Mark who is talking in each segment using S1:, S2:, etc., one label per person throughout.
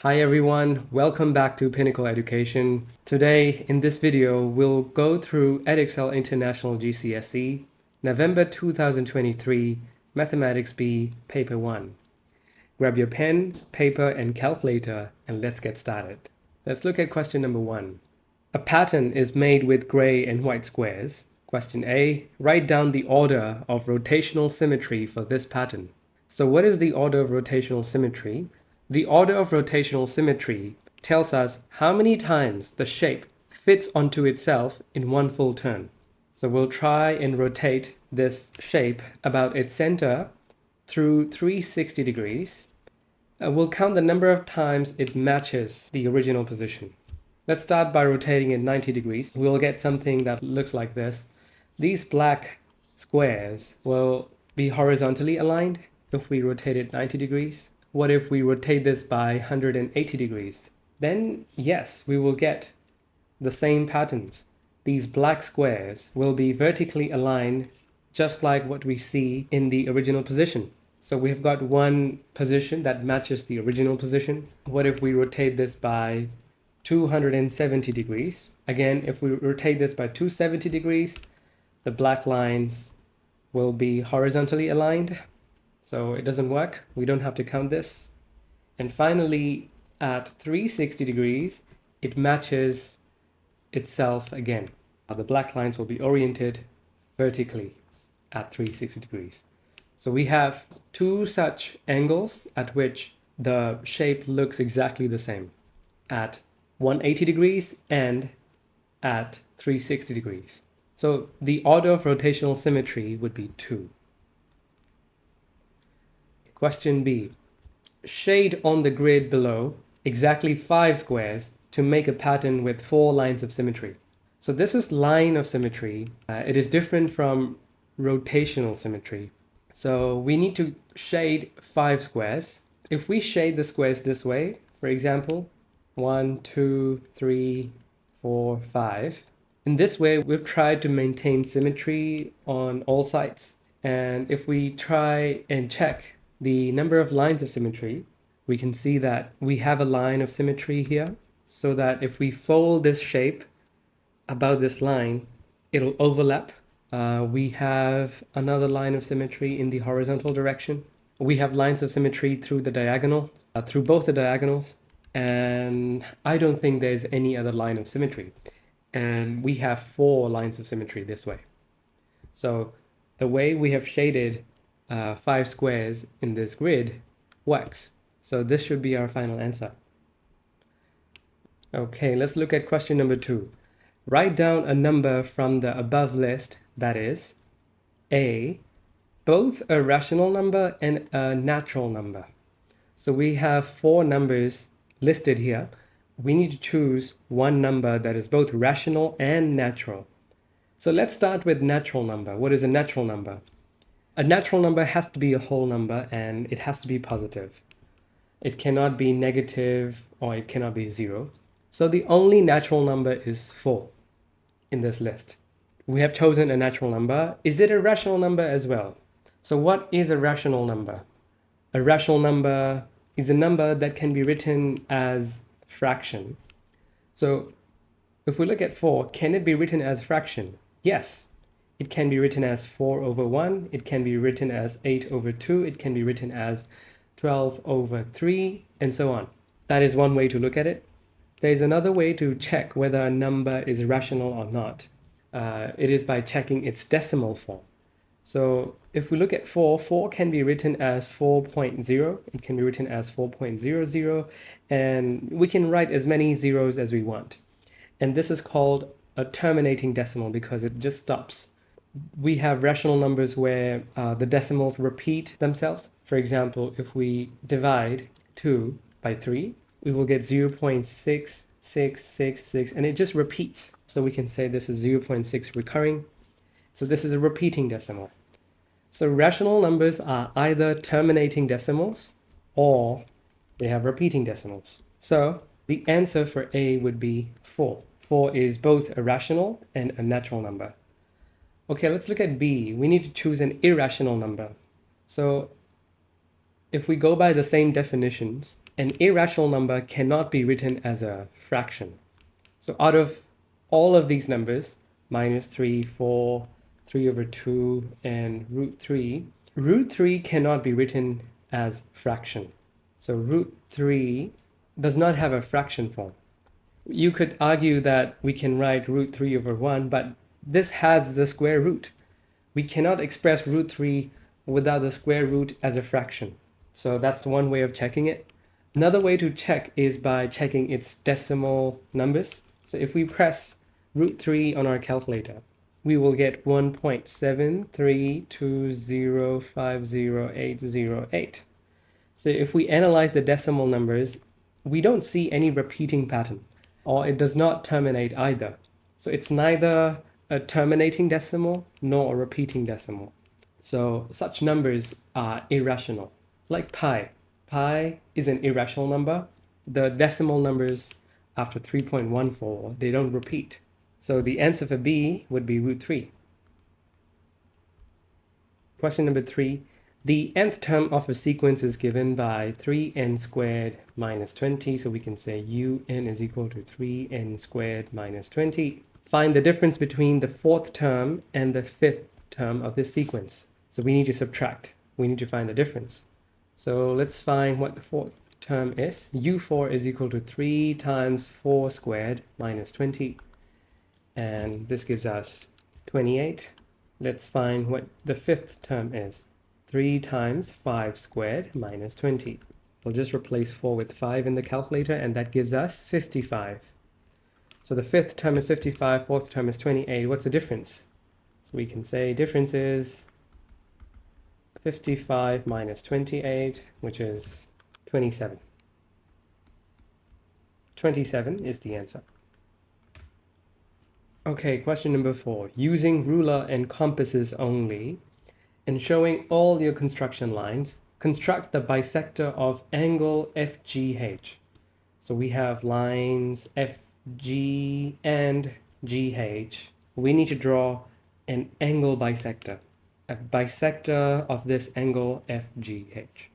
S1: Hi everyone, welcome back to Pinnacle Education. Today, in this video, we'll go through Edexcel International GCSE, November 2023, Mathematics B, Paper 1. Grab your pen, paper, and calculator, and let's get started. Let's look at question number 1. A pattern is made with gray and white squares. Question A, write down the order of rotational symmetry for this pattern. So what is the order of rotational symmetry? The order of rotational symmetry tells us how many times the shape fits onto itself in one full turn. So we'll try and rotate this shape about its center through 360 degrees. We'll count the number of times it matches the original position. Let's start by rotating it 90 degrees. We'll get something that looks like this. These black squares will be horizontally aligned if we rotate it 90 degrees. What if we rotate this by 180 degrees? Then yes, we will get the same patterns. These black squares will be vertically aligned just like what we see in the original position. So we've got one position that matches the original position. What if we rotate this by 270 degrees? Again, if we rotate this by 270 degrees, the black lines will be horizontally aligned. So it doesn't work. We don't have to count this. And finally, at 360 degrees, it matches itself again. The black lines will be oriented vertically at 360 degrees. So we have two such angles at which the shape looks exactly the same, at 180 degrees and at 360 degrees. So the order of rotational symmetry would be 2. Question B. Shade on the grid below exactly 5 squares to make a pattern with 4 lines of symmetry. So this is line of symmetry. It is different from rotational symmetry. So we need to shade 5 squares. If we shade the squares this way, for example, 1, 2, 3, 4, 5. In this way, we've tried to maintain symmetry on all sides. And if we try and check the number of lines of symmetry, we can see that we have a line of symmetry here, so that if we fold this shape about this line, it'll overlap. We have another line of symmetry in the horizontal direction. We have lines of symmetry through the diagonal, through both the diagonals, and I don't think there's any other line of symmetry. And we have 4 lines of symmetry this way. So the way we have shaded 5 squares in this grid works. So this should be our final answer. Okay, let's look at question number 2. Write down a number from the above list that is A, both a rational number and a natural number. So we have 4 numbers listed here. We need to choose one number that is both rational and natural. So let's start with natural number. What is a natural number? A natural number has to be a whole number and it has to be positive. It cannot be negative or it cannot be 0. So the only natural number is 4 in this list. We have chosen a natural number. Is it a rational number as well? So what is a rational number? A rational number is a number that can be written as fraction. So if we look at 4, can it be written as fraction? Yes. It can be written as 4 over 1, it can be written as 8 over 2, it can be written as 12 over 3, and so on. That is one way to look at it. There is another way to check whether a number is rational or not. It is by checking its decimal form. So if we look at 4, 4 can be written as 4.0, it can be written as 4.00, and we can write as many zeros as we want. And this is called a terminating decimal because it just stops. We have rational numbers where the decimals repeat themselves. For example, if we divide 2 by 3, we will get 0.6666, and it just repeats. So we can say this is 0.6 recurring. So this is a repeating decimal. So rational numbers are either terminating decimals or they have repeating decimals. So the answer for A would be 4. 4 is both a rational and a natural number. Okay, let's look at B. We need to choose an irrational number. So if we go by the same definitions, An irrational number cannot be written as a fraction. So out of all of these numbers, minus 3, 4, 3 over 2, and root 3 cannot be written as fraction. So root 3 does not have a fraction form. You could argue that we can write root 3 over 1, but this has the square root. We cannot express root 3 without the square root as a fraction. So that's one way of checking it. Another way to check is by checking its decimal numbers. So if we press root 3 on our calculator, we will get 1.732050808. So if we analyze the decimal numbers, we don't see any repeating pattern, or it does not terminate either. So it's neither a terminating decimal nor a repeating decimal. So such numbers are irrational, like pi. Pi is an irrational number. The decimal numbers after 3.14, they don't repeat. So the answer for B would be root 3. Question number 3. The nth term of a sequence is given by 3n squared minus 20. So we can say un is equal to 3n squared minus 20. Find the difference between the fourth term and the fifth term of this sequence. So we need to subtract. We need to find the difference. So let's find what the fourth term is. u4 is equal to 3 times 4 squared minus 20. And this gives us 28. Let's find what the fifth term is. 3 times 5 squared minus 20. We'll just replace 4 with 5 in the calculator, and that gives us 55. So the fifth term is 55, fourth term is 28. What's the difference? So we can say difference is 55 minus 28, which is 27. 27 is the answer. Okay, question number 4. Using ruler and compasses only, and showing all your construction lines, construct the bisector of angle FGH. So we have lines FG and GH. We need to draw an angle bisector. A bisector of this angle FGH.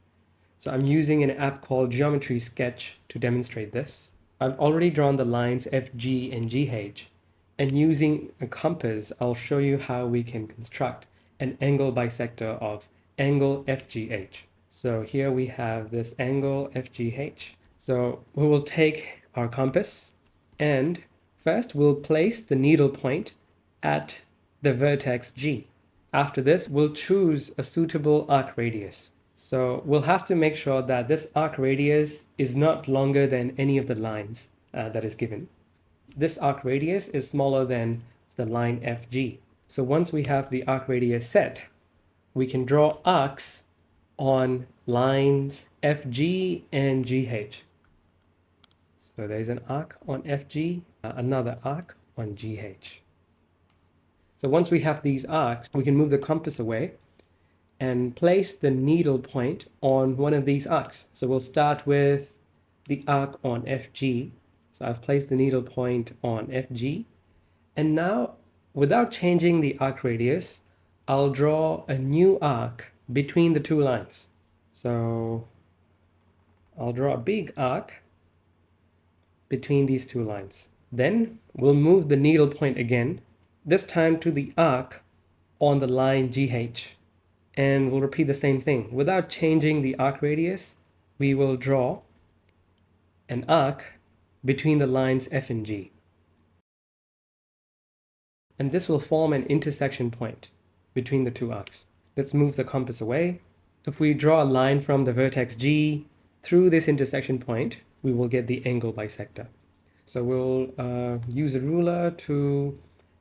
S1: So I'm using an app called Geometry Sketch to demonstrate this. I've already drawn the lines FG and GH, and using a compass, I'll show you how we can construct an angle bisector of angle FGH. So here we have this angle FGH. So we will take our compass, and first we'll place the needle point at the vertex G. After this, we'll choose a suitable arc radius. So we'll have to make sure that this arc radius is not longer than any of the lines that is given. This arc radius is smaller than the line FG. So once we have the arc radius set, we can draw arcs on lines FG and GH. So there's an arc on FG, another arc on GH. So once we have these arcs, we can move the compass away and place the needle point on one of these arcs. So we'll start with the arc on FG. So I've placed the needle point on FG. And now, without changing the arc radius, I'll draw a new arc between the two lines. So I'll draw a big arc between these two lines. Then we'll move the needle point again, this time to the arc on the line GH. And we'll repeat the same thing. Without changing the arc radius, we will draw an arc between the lines F and G. And this will form an intersection point between the two arcs. Let's move the compass away. If we draw a line from the vertex G through this intersection point, we will get the angle bisector. So we'll use a ruler to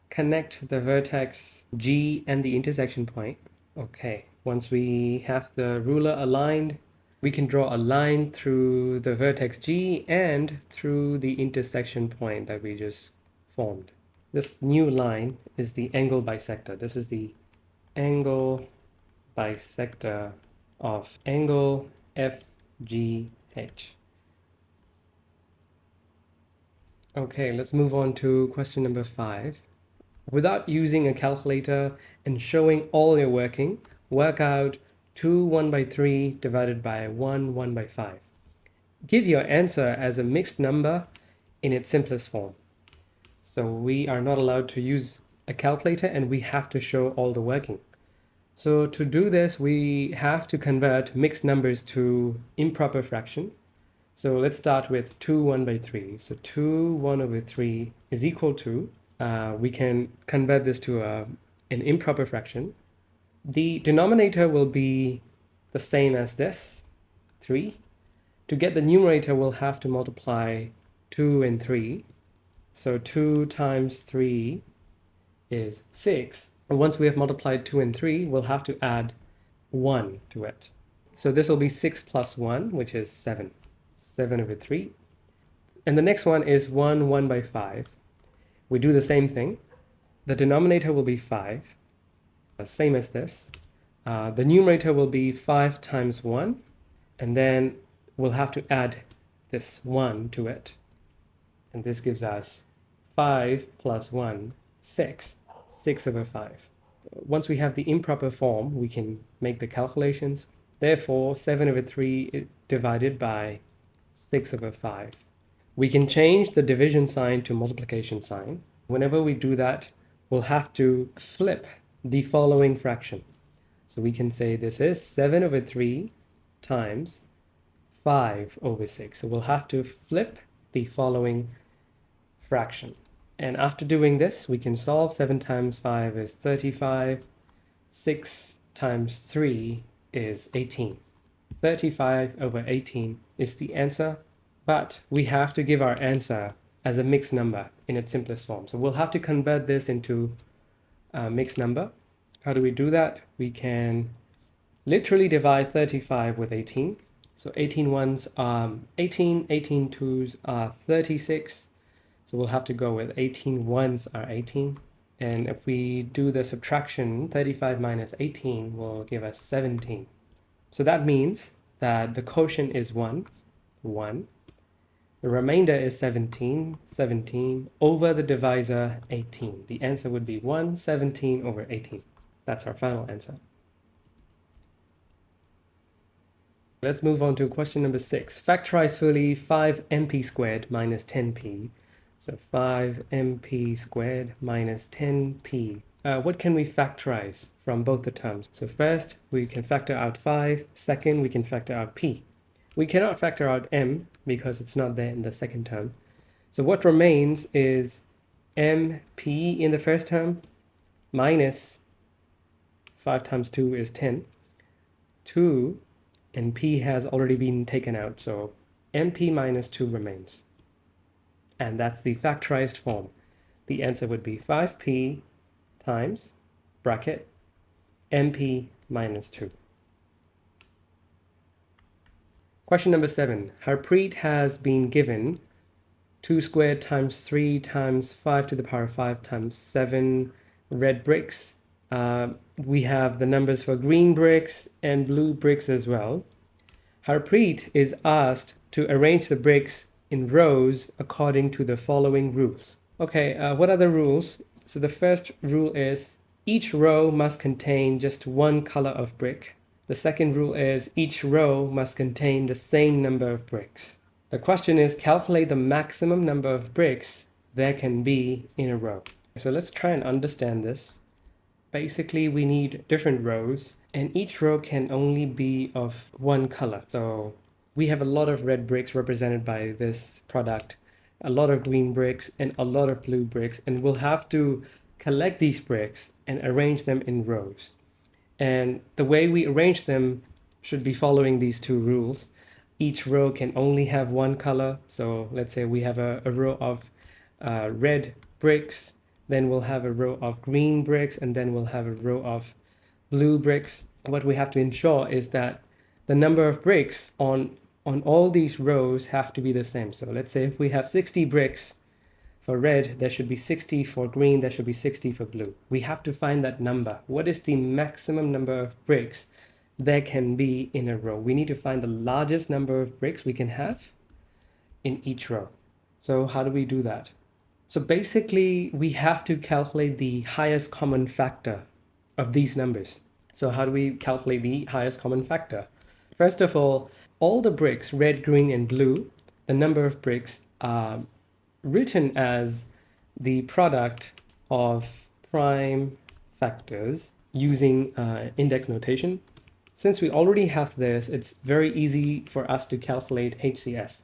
S1: connect the vertex G and the intersection point. Okay, once we have the ruler aligned, we can draw a line through the vertex G and through the intersection point that we just formed. This new line is the angle bisector. This is the angle bisector of angle FGH. Okay, let's move on to question number 5. Without using a calculator and showing all your work out 2 1/3 divided by 1 1/5. give your answer as a mixed number in its simplest form. So we are not allowed to use a calculator and we have to show all the working. So to do this, we have to convert mixed numbers to improper fraction. So let's start with 2 1 by 3. So 2 1 over 3 is equal to, we can convert this to an improper fraction. The denominator will be the same as this, 3. To get the numerator, we'll have to multiply 2 and 3. So 2 times 3 is 6. And once we have multiplied 2 and 3, we'll have to add 1 to it. So this will be 6 plus 1, which is 7. 7 over 3. And the next one is 1 1 by 5. We do the same thing. The denominator will be 5, same as this. The numerator will be 5 times 1, and then we'll have to add this 1 to it. And this gives us 5 plus 1, 6. 6 over 5. Once we have the improper form, we can make the calculations. Therefore, 7 over 3 divided by 6 over 5. We can change the division sign to multiplication sign. Whenever we do that, we'll have to flip the following fraction. So we can say this is 7 over 3 times 5 over 6. So we'll have to flip the following fraction. And after doing this, we can solve. 7 times 5 is 35. 6 times 3 is 18. 35 over 18 is the answer, but we have to give our answer as a mixed number in its simplest form. So we'll have to convert this into a mixed number. How do we do that? We can literally divide 35 with 18. So 18 ones are 18, 18 twos are 36. So we'll have to go with 18 ones are 18. And if we do the subtraction, 35 minus 18 will give us 17. So that means that the quotient is 1, 1. The remainder is 17, 17 over the divisor 18. The answer would be 117 over 18. That's our final answer. Let's move on to question number 6. Factorize fully 5mp squared minus 10p. So 5mp squared minus 10p. What can we factorize from both the terms? So first, we can factor out 5. Second, we can factor out p. We cannot factor out m because it's not there in the second term. So what remains is mp in the first term minus 5 times 2 is 10. 2 and p has already been taken out, so mp minus 2 remains. And that's the factorized form. The answer would be 5p times bracket mp minus 2. Question number 7. Harpreet has been given 2 squared times 3 times 5 to the power 5 times 7 red bricks. We have the numbers for green bricks and blue bricks as well. Harpreet is asked to arrange the bricks in rows according to the following rules. Okay, what are the rules? So the first rule is each row must contain just one color of brick. The second rule is each row must contain the same number of bricks. The question is calculate the maximum number of bricks there can be in a row. So let's try and understand this. Basically, we need different rows, and each row can only be of one color. So we have a lot of red bricks represented by this product, a lot of green bricks, and a lot of blue bricks, and we'll have to collect these bricks and arrange them in rows. And the way we arrange them should be following these two rules. Each row can only have one color. So let's say we have a row of red bricks, then we'll have a row of green bricks, and then we'll have a row of blue bricks. What we have to ensure is that the number of bricks on all these rows have to be the same. So let's say if we have 60 bricks for red, there should be 60 for green, there should be 60 for blue. We have to find that number. What is the maximum number of bricks there can be in a row? We need to find the largest number of bricks we can have in each row. So how do we do that? So basically, we have to calculate the highest common factor of these numbers. So how do we calculate the highest common factor? First of all, all the bricks, red, green, and blue, the number of bricks are written as the product of prime factors using index notation. Since we already have this, it's very easy for us to calculate HCF.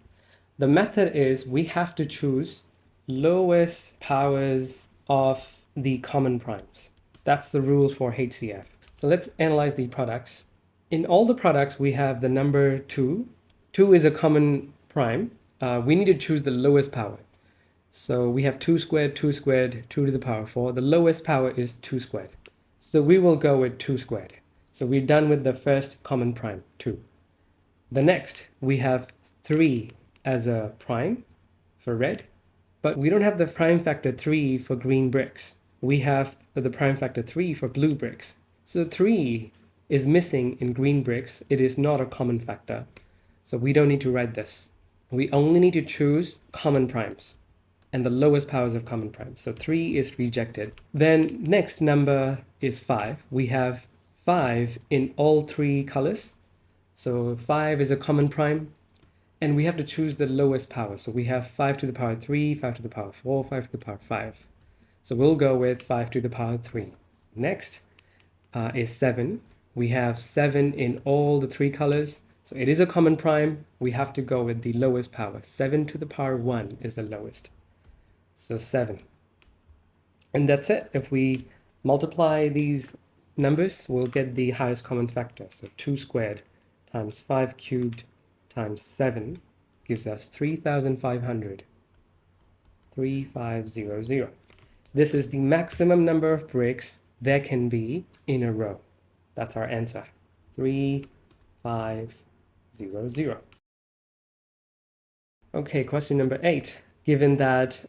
S1: The method is we have to choose lowest powers of the common primes. That's the rules for HCF. So let's analyze the products. In all the products, we have the number 2. 2 is a common prime. We need to choose the lowest power. So we have 2 squared, 2 squared, 2 to the power 4. The lowest power is 2 squared. So we will go with 2 squared. So we're done with the first common prime, 2. The next, we have 3 as a prime for red, but we don't have the prime factor 3 for green bricks. We have the prime factor 3 for blue bricks. So 3 is missing in green bricks. It is not a common factor. So we don't need to write this. We only need to choose common primes and the lowest powers of common primes. So 3 is rejected. Then next number is 5. We have 5 in all 3 colors. So 5 is a common prime. And we have to choose the lowest power. So we have 5 to the power 3, 5 to the power 4, 5 to the power 5. So we'll go with 5 to the power 3. Next is 7. We have 7 in all the 3 colors. So it is a common prime. We have to go with the lowest power. 7 to the power 1 is the lowest. So 7. And that's it. If we multiply these numbers, we'll get the highest common factor. So 2 squared times 5 cubed times 7 gives us 3,500. 3500. This is the maximum number of bricks there can be in a row. That's our answer. 3500. Okay, question number 8. Given that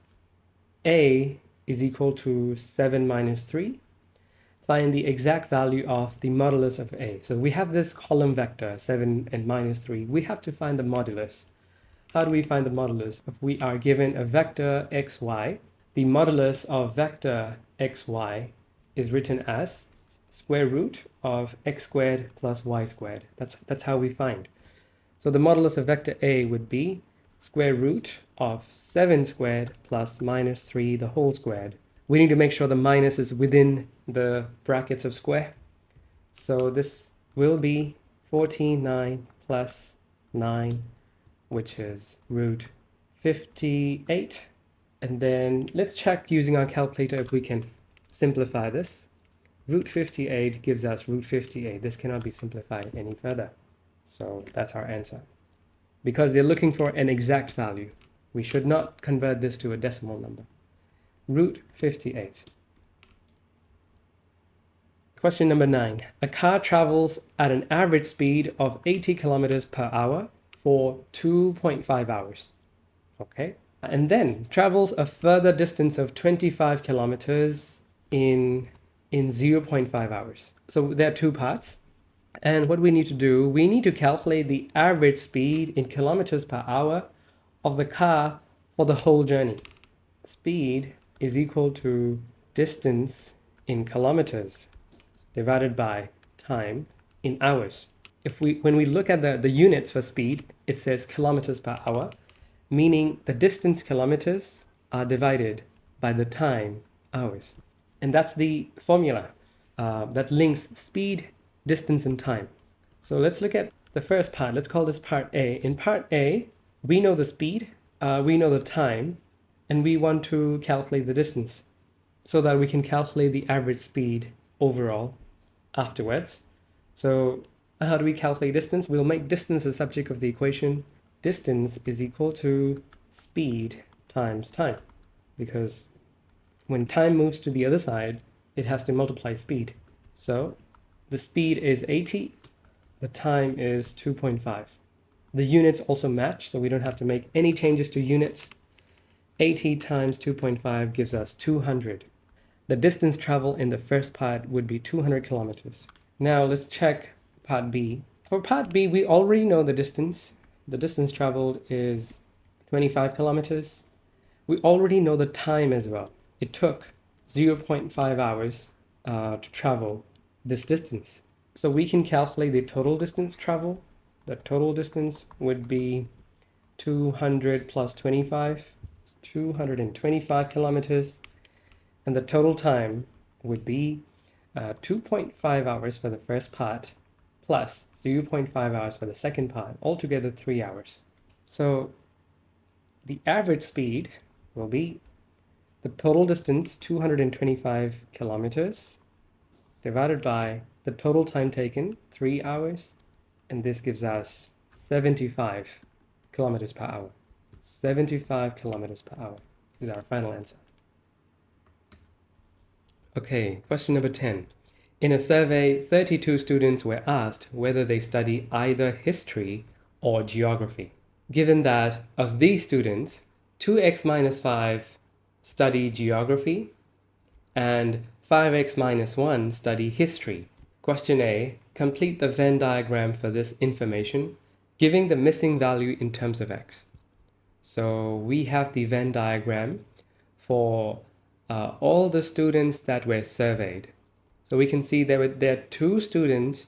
S1: A is equal to 7 minus 3, find the exact value of the modulus of A. So we have this column vector, 7 and minus 3. We have to find the modulus. How do we find the modulus? If we are given a vector xy, the modulus of vector xy is written as square root of x squared plus y squared. That's how we find. So the modulus of vector A would be square root of 7 squared plus minus 3 the whole squared. We need to make sure the minus is within the brackets of square. So this will be 49 plus 9, which is root 58. And then let's check using our calculator if we can simplify this. Root 58 gives us root 58. This cannot be simplified any further. So that's our answer. Because they're looking for an exact value, we should not convert this to a decimal number. Root 58. Question number 9. A car travels at an average speed of 80 kilometers per hour for 2.5 hours. Okay. And then travels a further distance of 25 kilometers in 0.5 hours. So there are 2 parts. And what we need to do, we need to calculate the average speed in kilometers per hour of the car for the whole journey. Speed is equal to distance in kilometers divided by time in hours. When we look at the units for speed, it says kilometers per hour, meaning the distance kilometers are divided by the time hours. And that's the formula that links speed, distance, and time. So let's look at the first part. Let's call this part A. In part A, we know the speed, we know the time, and we want to calculate the distance so that we can calculate the average speed overall afterwards. So how do we calculate distance? We'll make distance the subject of the equation. Distance is equal to speed times time, because when time moves to the other side, it has to multiply speed. So the speed is 80, the time is 2.5. The units also match, so we don't have to make any changes to units. 80 times 2.5 gives us 200. The distance traveled in the first part would be 200 kilometers. Now let's check part B. For part B, we already know the distance. The distance traveled is 25 kilometers. We already know the time as well. It took 0.5 hours to travel this distance. So we can calculate the total distance traveled The total distance would be 200 plus 25, 225 kilometers, and the total time would be 2.5 hours for the first part, plus 0.5 hours for the second part, altogether 3 hours. So the average speed will be the total distance, 225 kilometers, divided by the total time taken, 3 hours, and this gives us 75 kilometers per hour. 75 kilometers per hour is our final answer. Okay, question number 10. In a survey, 32 students were asked whether they study either history or geography. Given that of these students, 2x minus 5 study geography and 5x minus 1 study history. Question A, complete the Venn diagram for this information, giving the missing value in terms of x. So we have the Venn diagram for all the students that were surveyed. So we can see there are 2 students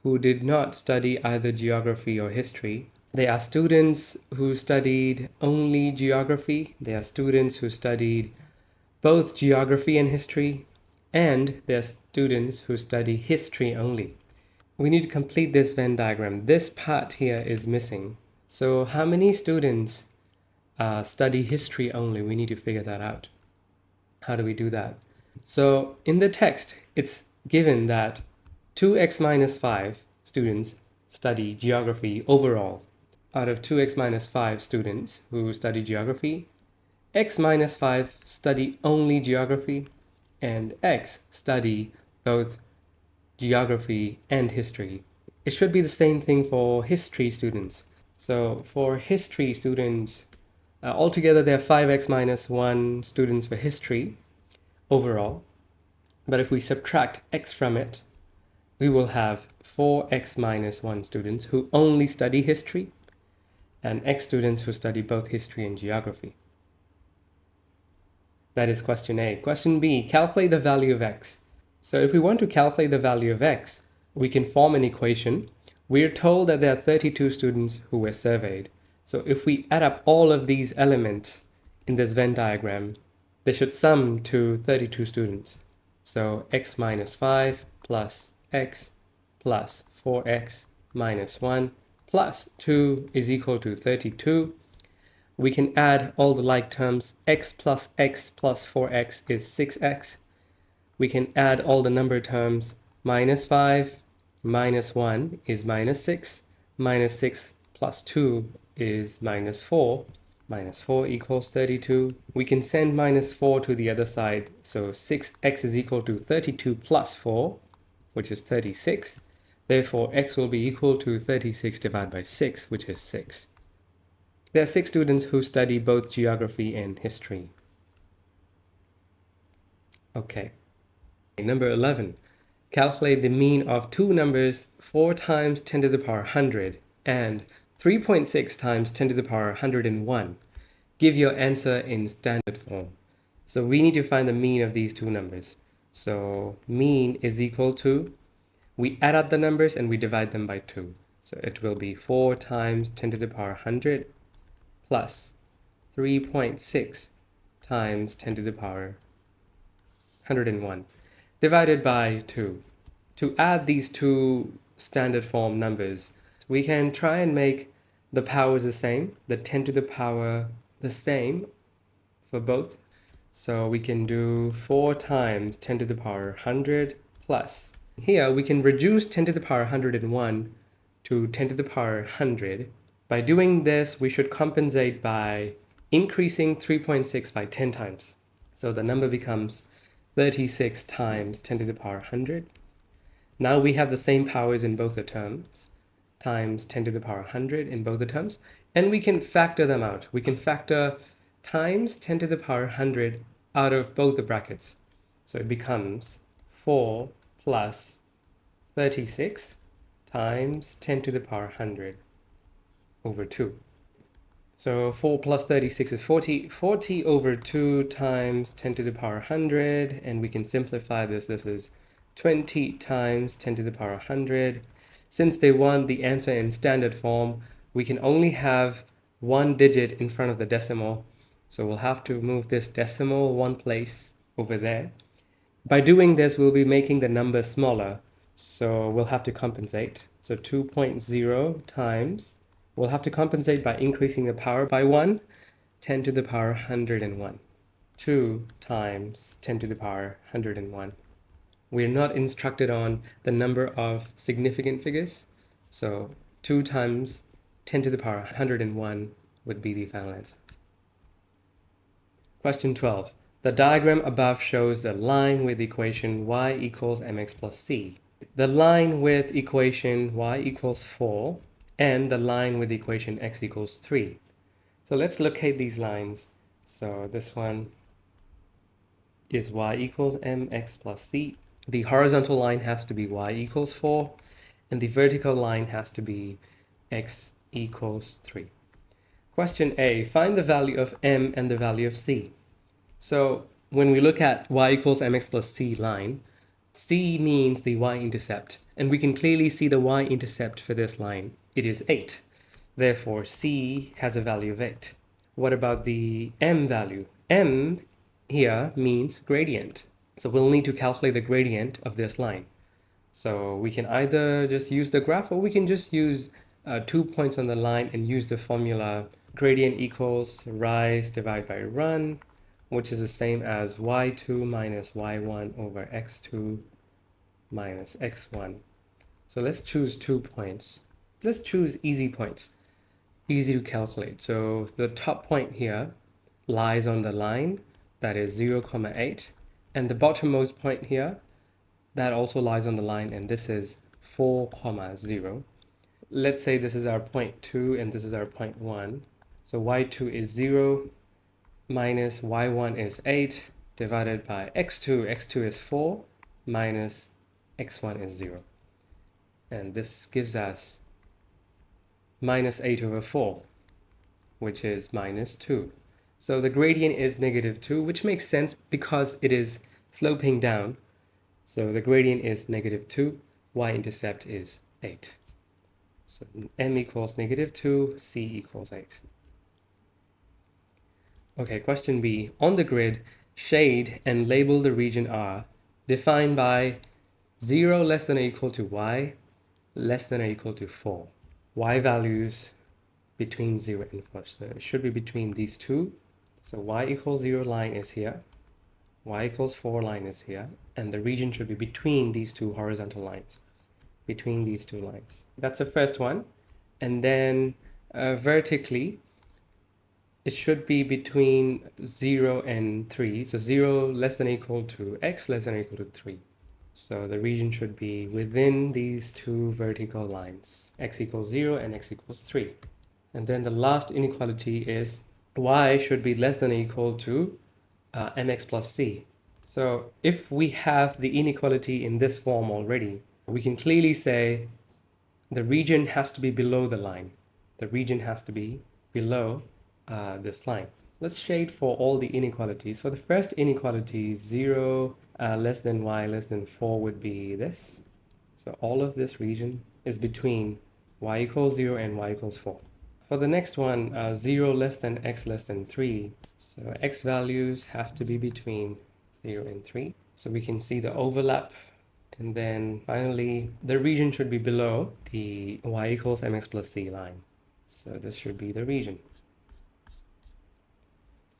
S1: who did not study either geography or history. There are students who studied only geography. There are students who studied both geography and history. And there are students who study history only. We need to complete this Venn diagram. This part here is missing. So how many students study history only? We need to figure that out. How do we do that? So in the text, it's given that 2x minus 5 students study geography overall. Out of 2x minus 5 students who study geography, x minus 5 study only geography, and x study both geography and history. It should be the same thing for history students. So for history students, altogether there are 5x minus 1 students for history overall. But if we subtract x from it, we will have 4x minus 1 students who only study history and x students who study both history and geography. That is question A. Question B, calculate the value of x. So if we want to calculate the value of x, we can form an equation. We're told that there are 32 students who were surveyed. So if we add up all of these elements in this Venn diagram, they should sum to 32 students. So x minus 5 plus x plus 4x minus 1 plus 2 is equal to 32. We can add all the like terms. X plus 4x is 6x. We can add all the number terms. Minus 5 minus 1 is minus 6. Minus 6 plus 2 is minus 4. Minus 4 equals 32. We can send minus 4 to the other side. So 6x is equal to 32 plus 4, which is 36. Therefore, x will be equal to 36 divided by 6, which is 6. There are 6 students who study both geography and history. Okay. Number 11. Calculate the mean of two numbers 4 times 10 to the power 100 and 3.6 times 10 to the power 101. Give your answer in standard form. So we need to find the mean of these two numbers. So mean is equal to, we add up the numbers and we divide them by 2. So it will be 4 times 10 to the power 100 plus 3.6 times 10 to the power 101 divided by 2. To add these two standard form numbers, we can try and make the powers the same, the 10 to the power the same for both. So we can do 4 times 10 to the power 100 plus. Here we can reduce 10 to the power 101 to 10 to the power 100. By doing this, we should compensate by increasing 3.6 by 10 times. So the number becomes 36 times 10 to the power 100. Now we have the same powers in both the terms, times 10 to the power 100 in both the terms, and we can factor them out. We can factor times 10 to the power 100 out of both the brackets. So it becomes 4 plus 36 times 10 to the power 100 over 2. So 4 plus 36 is 40. 40 over 2 times 10 to the power 100. And we can simplify this. This is 20 times 10 to the power 100. Since they want the answer in standard form, we can only have one digit in front of the decimal. So we'll have to move this decimal one place over there. By doing this, we'll be making the number smaller. So we'll have to compensate. So 2.0 times, we'll have to compensate by increasing the power by 1, 10 to the power 101. 2 times 10 to the power 101. We're not instructed on the number of significant figures. So 2 times 10 to the power 101 would be the final answer. Question 12. The diagram above shows the line with equation y equals mx plus c. The line with equation y equals 4 and the line with equation x equals 3. So let's locate these lines. So this one is y equals mx plus c. The horizontal line has to be y equals 4 and the vertical line has to be x equals 3. Question A, find the value of m and the value of c. So when we look at y equals mx plus c line, c means the y-intercept, and we can clearly see the y-intercept for this line. It is 8. Therefore, c has a value of 8. What about the m value? M here means gradient. So we'll need to calculate the gradient of this line. So we can either just use the graph or we can just use 2 points on the line and use the formula gradient equals rise divided by run, which is the same as y2 minus y1 over x2 minus x1. So let's choose 2 points. Let's choose easy points, easy to calculate. So the top point here lies on the line, that is 0, 8, and the bottommost point here, that also lies on the line, and this is 4, 0. Let's say this is our point 2 and this is our point 1. So y2 is 0 minus y1 is 8 divided by x2. x2 is 4 minus x1 is 0. And this gives us minus 8 over 4, which is minus 2. So the gradient is negative 2, which makes sense because it is sloping down. So the gradient is negative 2, y-intercept is 8. So m equals negative 2, c equals 8. Okay, question B. On the grid, shade and label the region R defined by 0 less than or equal to y less than or equal to 4. Y values between 0 and 4. So it should be between these two. So y equals 0 line is here. Y equals 4 line is here. And the region should be between these two horizontal lines. Between these two lines. That's the first one. And then vertically, it should be between 0 and 3. So 0 less than or equal to x less than or equal to 3. So the region should be within these two vertical lines, x equals 0 and x equals 3. And then the last inequality is y should be less than or equal to mx plus c. So if we have the inequality in this form already, we can clearly say the region has to be below the line. The region has to be below this line. Let's shade for all the inequalities. For the first inequality, 0 less than y less than 4 would be this. So all of this region is between y equals 0 and y equals 4. For the next one, 0 less than x less than 3. So x values have to be between 0 and 3. So we can see the overlap. And then finally, the region should be below the y equals mx plus c line. So this should be the region.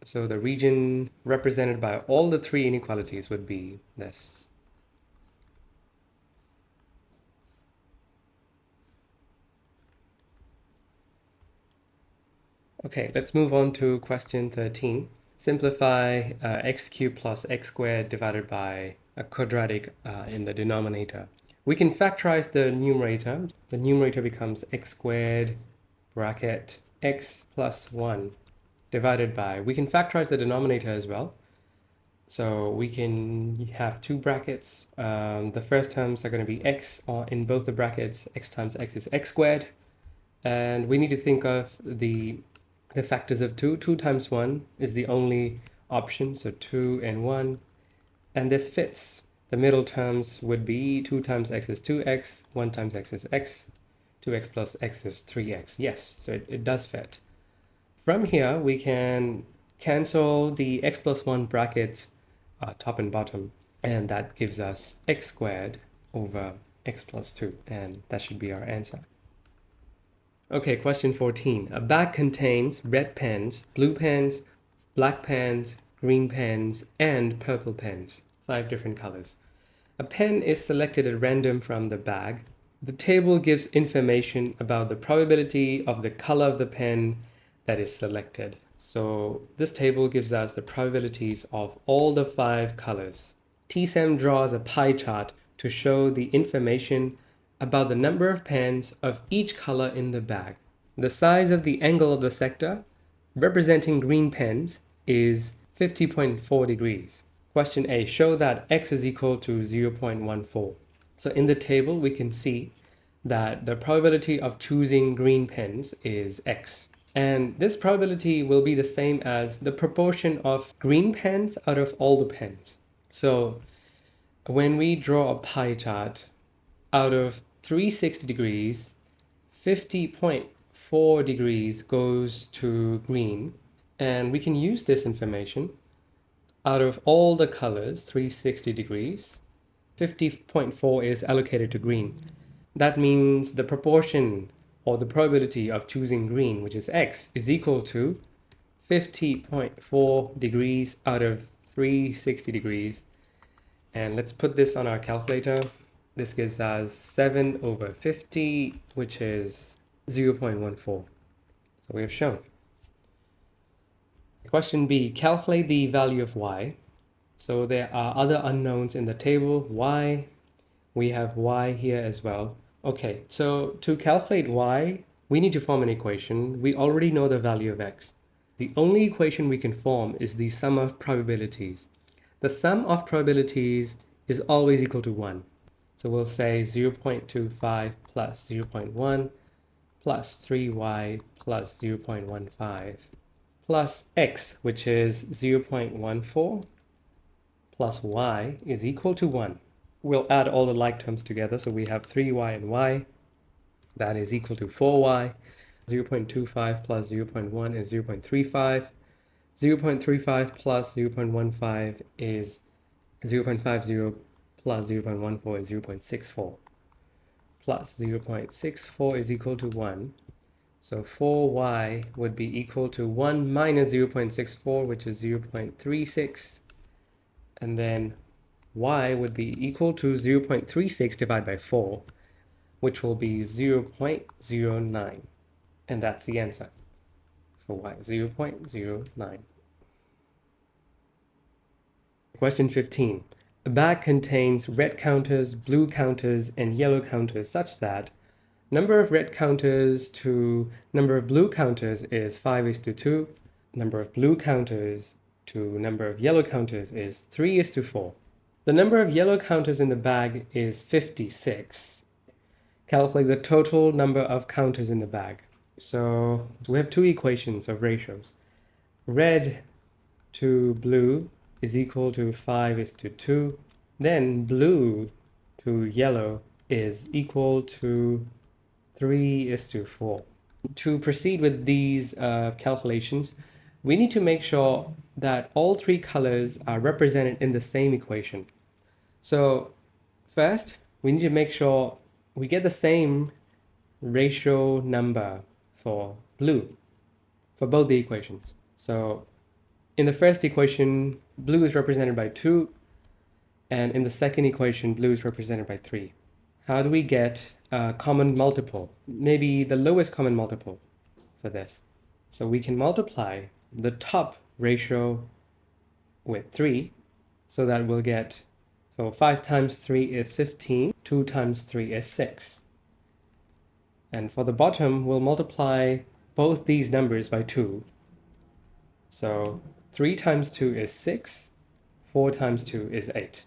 S1: So the region represented by all the three inequalities would be this. Okay, let's move on to question 13. Simplify x cubed plus x squared divided by a quadratic in the denominator. We can factorize the numerator. The numerator becomes x squared bracket x plus 1 divided by, we can factorize the denominator as well. So we can have two brackets. The first terms are going to be x, or in both the brackets, x times x is x squared. And we need to think of the factors of 2. 2 times 1 is the only option, so 2 and 1. And this fits. The middle terms would be 2 times x is 2x, 1 times x is x, 2x plus x is 3x. Yes, so it does fit. From here, we can cancel the x plus 1 brackets top and bottom, and that gives us x squared over x plus 2, and that should be our answer. Okay, question 14. A bag contains red pens, blue pens, black pens, green pens, and purple pens, 5 different colors. A pen is selected at random from the bag. The table gives information about the probability of the color of the pen that is selected. So this table gives us the probabilities of all the 5 colors. TSEM draws a pie chart to show the information about the number of pens of each color in the bag. The size of the angle of the sector representing green pens is 50.4 degrees. Question A, show that x is equal to 0.14. So in the table, we can see that the probability of choosing green pens is x. And this probability will be the same as the proportion of green pens out of all the pens. So when we draw a pie chart, out of 360 degrees, 50.4 degrees goes to green. And we can use this information. Out of all the colors, 360 degrees, 50.4 is allocated to green. That means the proportion or the probability of choosing green, which is x, is equal to 50.4 degrees out of 360 degrees. And let's put this on our calculator. This gives us 7 over 50, which is 0.14. So we have shown. Question B, calculate the value of y. So there are other unknowns in the table. Y, we have y here as well. Okay, so to calculate y, we need to form an equation. We already know the value of x. The only equation we can form is the sum of probabilities. The sum of probabilities is always equal to 1. So we'll say 0.25 plus 0.1 plus 3y plus 0.15 plus x, which is 0.14 plus y is equal to 1. We'll add all the like terms together. So we have 3y and y. That is equal to 4y. 0.25 plus 0.1 is 0.35. 0.35 plus 0.15 is 0.50 plus 0.14 is 0.64. Plus 0.64 is equal to 1. So 4y would be equal to 1 minus 0.64, which is 0.36. And then y would be equal to 0.36 divided by 4, which will be 0.09. And that's the answer for y, 0.09. Question 15. A bag contains red counters, blue counters, and yellow counters such that number of red counters to number of blue counters is 5:2. Number of blue counters to number of yellow counters is 3:4. The number of yellow counters in the bag is 56. Calculate the total number of counters in the bag. So we have 2 equations of ratios. Red to blue is equal to 5:2. Then blue to yellow is equal to 3:4. To proceed with these calculations, we need to make sure that all 3 colors are represented in the same equation. So first, we need to make sure we get the same ratio number for blue for both the equations. So in the first equation, blue is represented by 2, and in the second equation, blue is represented by 3. How do we get a common multiple? Maybe the lowest common multiple for this. So we can multiply the top ratio with 3, so that we'll get, so 5 times 3 is 15, 2 times 3 is 6. And for the bottom, we'll multiply both these numbers by 2. So 3 times 2 is 6, 4 times 2 is 8.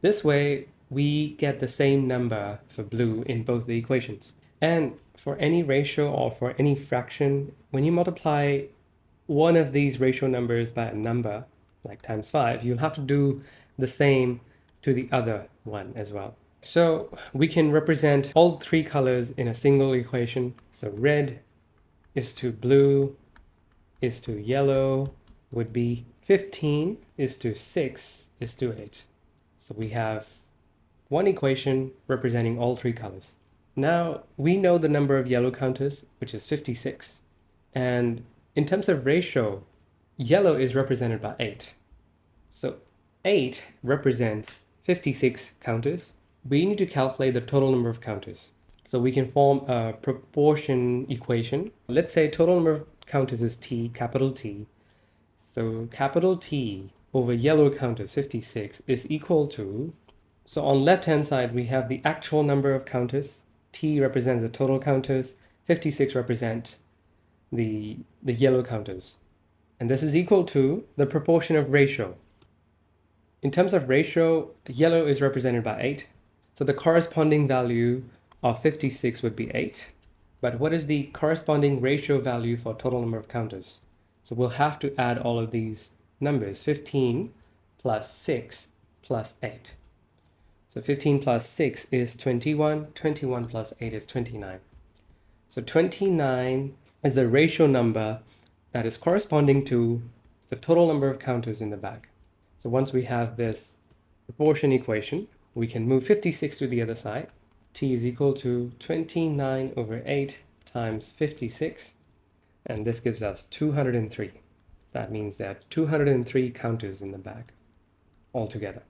S1: This way, we get the same number for blue in both the equations. And for any ratio or for any fraction, when you multiply one of these ratio numbers by a number, like times 5, you'll have to do the same to the other one as well. So we can represent all three colors in a single equation. So red is to blue is to yellow would be 15 is to 6 is to 8. So we have one equation representing all three colors. Now we know the number of yellow counters, which is 56. And in terms of ratio, yellow is represented by 8. So 8 represents 56 counters. We need to calculate the total number of counters. So we can form a proportion equation. Let's say total number of counters is T, capital T. So capital T over yellow counters, 56, is equal to, so on left-hand side, we have the actual number of counters. T represents the total counters. 56 represent the yellow counters. And this is equal to the proportion of ratio. In terms of ratio, yellow is represented by 8. So the corresponding value of 56 would be 8. But what is the corresponding ratio value for total number of counters? So we'll have to add all of these numbers, 15 plus 6 plus 8. So 15 plus 6 is 21, 21 plus 8 is 29. So 29 is the ratio number that is corresponding to the total number of counters in the bag. So once we have this proportion equation, we can move 56 to the other side. T is equal to 29 over 8 times 56. And this gives us 203. That means there are 203 counters in the bag altogether.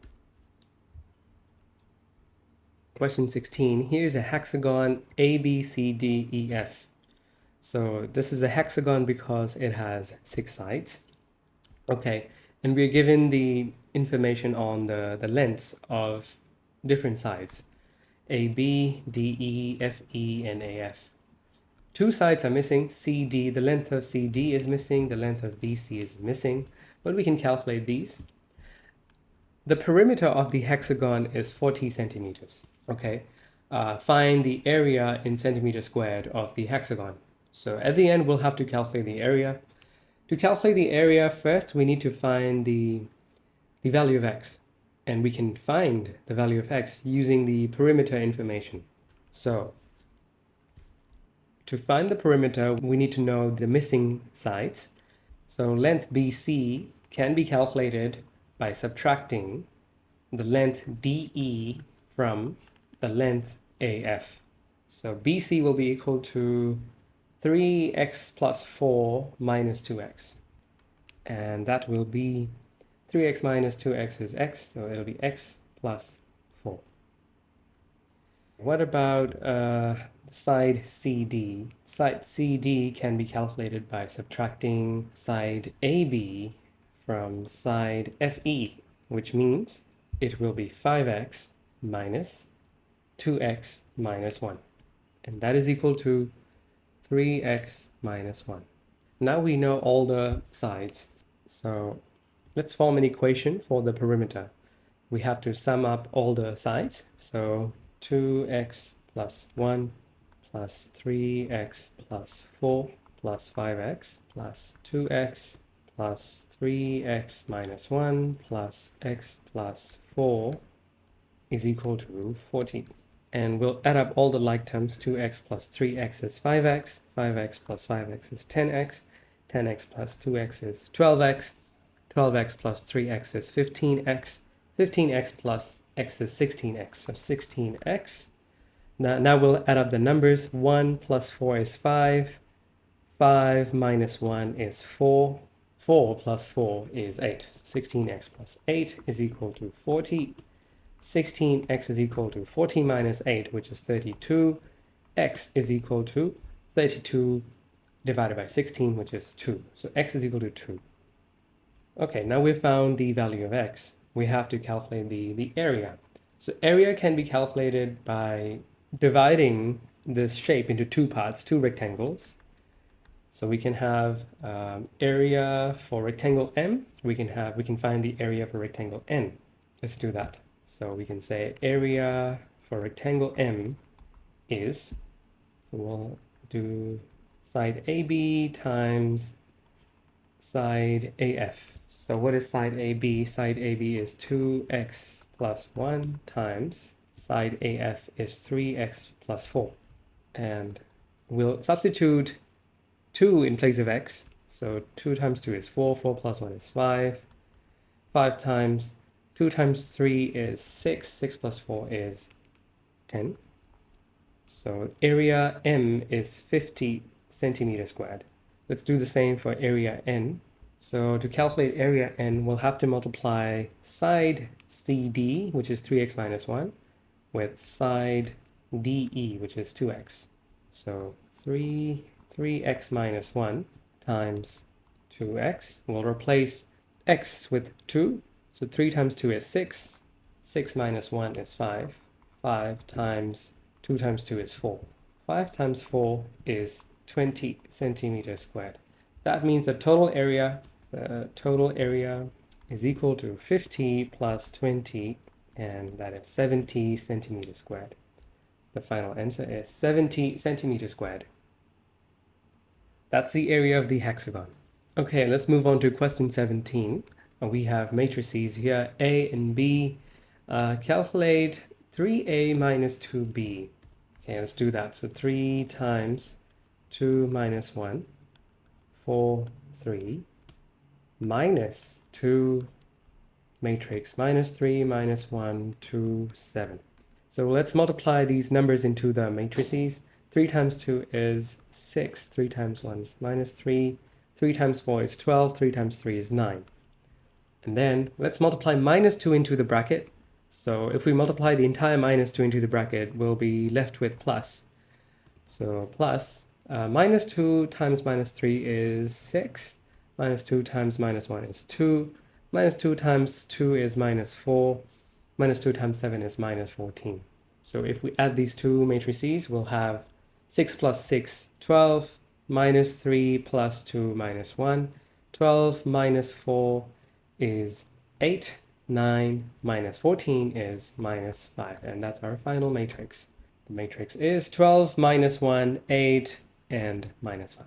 S1: Question 16, here's a hexagon A, B, C, D, E, F. So this is a hexagon because it has 6 sides. Okay, and we're given the information on the lengths of different sides. A, B, D, E, F, E, and A, F. 2 sides are missing, C, D. The length of CD is missing, the length of BC is missing, but we can calculate these. The perimeter of the hexagon is 40 centimeters. Okay, find the area in centimeters squared of the hexagon. So at the end, we'll have to calculate the area. To calculate the area, first we need to find the value of x. And we can find the value of x using the perimeter information. So to find the perimeter, we need to know the missing sides. So length BC can be calculated by subtracting the length DE from the length AF. So BC will be equal to 3x plus 4 minus 2x. And that will be 3x minus 2x is x, so it'll be x plus 4. What about side CD? Side CD can be calculated by subtracting side AB from side FE, which means it will be 5x minus 2x minus 1. And that is equal to 3x minus 1. Now we know all the sides. So let's form an equation for the perimeter. We have to sum up all the sides. So 2x plus 1 plus 3x plus 4 plus 5x plus 2x plus 3x minus 1 plus x plus 4 is equal to 14. And we'll add up all the like terms. 2x plus 3x is 5x, 5x plus 5x is 10x, 10x plus 2x is 12x, 12x plus 3x is 15x, 15x plus x is 16x, so 16x. Now we'll add up the numbers. 1 plus 4 is 5, 5 minus 1 is 4, 4 plus 4 is 8, so 16x plus 8 is equal to 40. 16x is equal to 40 minus 8, which is 32. X is equal to 32 divided by 16, which is 2. So x is equal to 2. Okay, now we've found the value of x. We have to calculate the area. So area can be calculated by dividing this shape into 2 parts, 2 rectangles. So we can have area for rectangle M. We can find the area for rectangle N. Let's do that. So we can say area for rectangle M is, so we'll do side AB times side AF. So what is side AB? Side AB is 2x plus 1 times side AF is 3x plus 4. And we'll substitute 2 in place of x. So 2 times 2 is 4, 4 plus 1 is 5. 5 times 2 times 3 is 6, 6 plus 4 is 10. So area M is 50 centimeters squared. Let's do the same for area N. So to calculate area N, we'll have to multiply side CD, which is 3x minus 1, with side DE, which is 2x. So 3x minus 1 times 2x. We'll replace x with 2. So 3 times 2 is 6. 6 minus 1 is 5. 5 times 2 times 2 is 4. 5 times 4 is 20 centimeters squared. That means the total area is equal to 50 plus 20, and that is 70 centimeters squared. The final answer is 70 centimeters squared. That's the area of the hexagon. Okay, let's move on to question 17. We have matrices here, A and B. Calculate 3A minus 2B. Okay, let's do that. So 3 times 2 minus 1, 4, 3, minus 2 matrix, minus 3, minus 1, 2, 7. So let's multiply these numbers into the matrices. 3 times 2 is 6, 3 times 1 is minus 3, 3 times 4 is 12, 3 times 3 is 9. And then let's multiply minus 2 into the bracket. So if we multiply the entire minus 2 into the bracket, we'll be left with plus. So plus minus 2 times minus 3 is 6. Minus 2 times minus 1 is 2. Minus 2 times 2 is minus 4. Minus 2 times 7 is minus 14. So if we add these two matrices, we'll have 6 plus 6, 12. Minus 3 plus 2 minus 1. 12 minus 4 is 8. 9 minus 14 is minus 5. And that's our final matrix. The matrix is 12 minus 1, 8, and minus 5.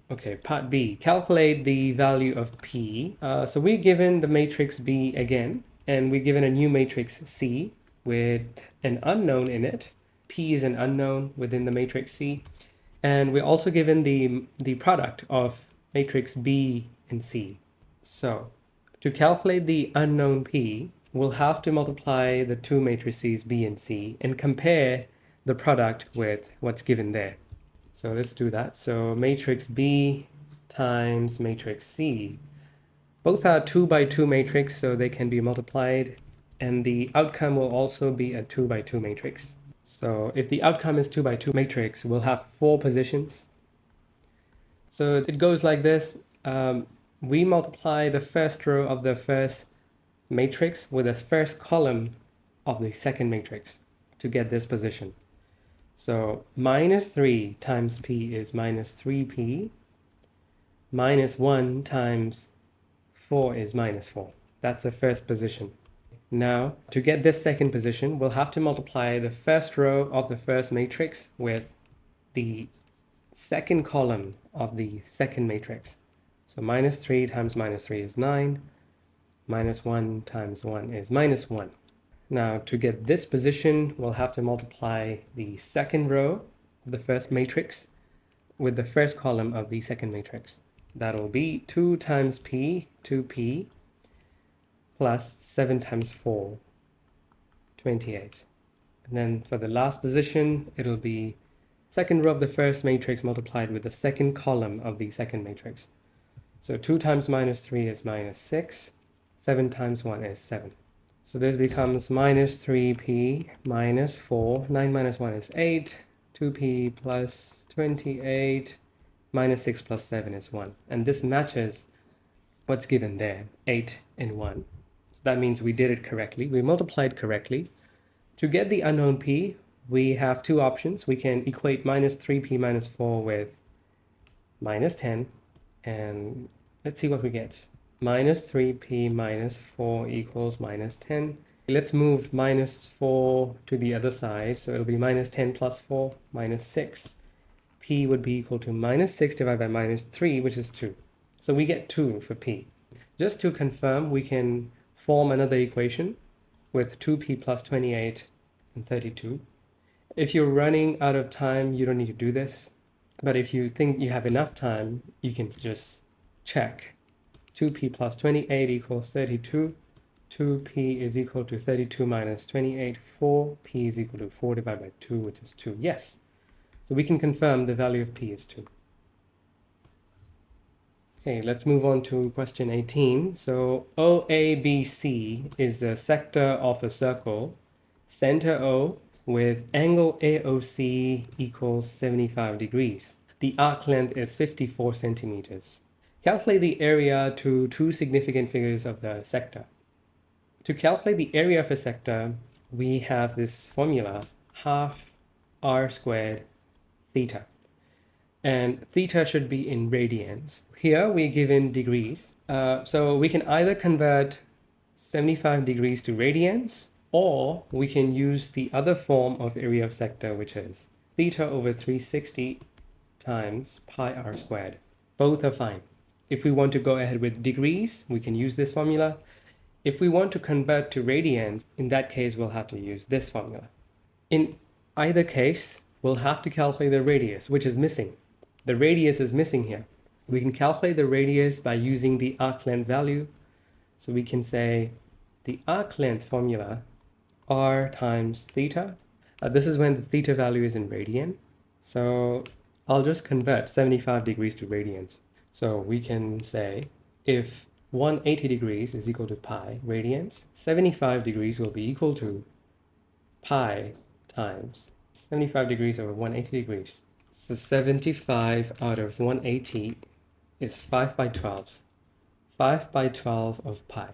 S1: Okay, part B. Calculate the value of P. So we're given the matrix B again, and we're given a new matrix C with an unknown in it. P is an unknown within the matrix C. And we're also given the product of matrix B and C. So to calculate the unknown P, we'll have to multiply the two matrices B and C and compare the product with what's given there. So let's do that. So matrix B times matrix C. Both are 2 by 2 matrix, so they can be multiplied. And the outcome will also be a 2 by 2 matrix. So if the outcome is 2 by 2 matrix, we'll have 4 positions. So it goes like this. We multiply the first row of the first matrix with the first column of the second matrix to get this position. So minus 3 times P is minus 3P. Minus 1 times 4 is minus 4. That's the first position. Now, to get this second position, we'll have to multiply the first row of the first matrix with the second column of the second matrix. So minus 3 times minus 3 is 9. Minus 1 times 1 is minus 1. Now, to get this position, we'll have to multiply the second row of the first matrix with the first column of the second matrix. That'll be 2 times P, 2P, plus 7 times 4, 28. And then for the last position, it'll be second row of the first matrix multiplied with the second column of the second matrix. So 2 times minus 3 is minus 6. 7 times 1 is 7. So this becomes minus 3P minus 4. 9 minus 1 is 8. 2P plus 28. Minus 6 plus 7 is 1. And this matches what's given there, 8 and 1. So that means we did it correctly. We multiplied correctly. To get the unknown P, we have two options. We can equate minus 3P minus 4 with minus 10. And let's see what we get. Minus 3P minus 4 equals minus 10. Let's move minus 4 to the other side. So it'll be minus 10 plus 4, minus 6. P would be equal to minus 6 divided by minus 3, which is 2. So we get 2 for P. Just to confirm, we can form another equation. with 2p plus 28 and 32. If you're running out of time, you don't need to do this. But if you think you have enough time, you can just check. 2p plus 28 equals 32. 2p is equal to 32 minus 28. 4p is equal to 4 divided by 2, which is 2. Yes. So we can confirm the value of p is 2. Okay, let's move on to question 18. So OABC is the sector of a circle, center O, with angle AOC equals 75 degrees. The arc length is 54 centimeters. Calculate the area to two significant figures of the sector. To calculate the area of a sector, we have this formula, half r squared theta. And theta should be in radians. Here we're given degrees. So we can either convert 75 degrees to radians, or we can use the other form of area of sector, which is theta over 360 times pi r squared. Both are fine. If we want to go ahead with degrees, we can use this formula. If we want to convert to radians, in that case, we'll have to use this formula. In either case, we'll have to calculate the radius, which is missing. The radius is missing here. We can calculate the radius by using the arc length value. So we can say the arc length formula, r times theta. This is when the theta value is in radian. So I'll just convert 75 degrees to radians. So we can say if 180 degrees is equal to pi radians, 75 degrees will be equal to pi times 75 degrees over 180 degrees. So 75 out of 180 is 5 by 12. 5 by 12 of pi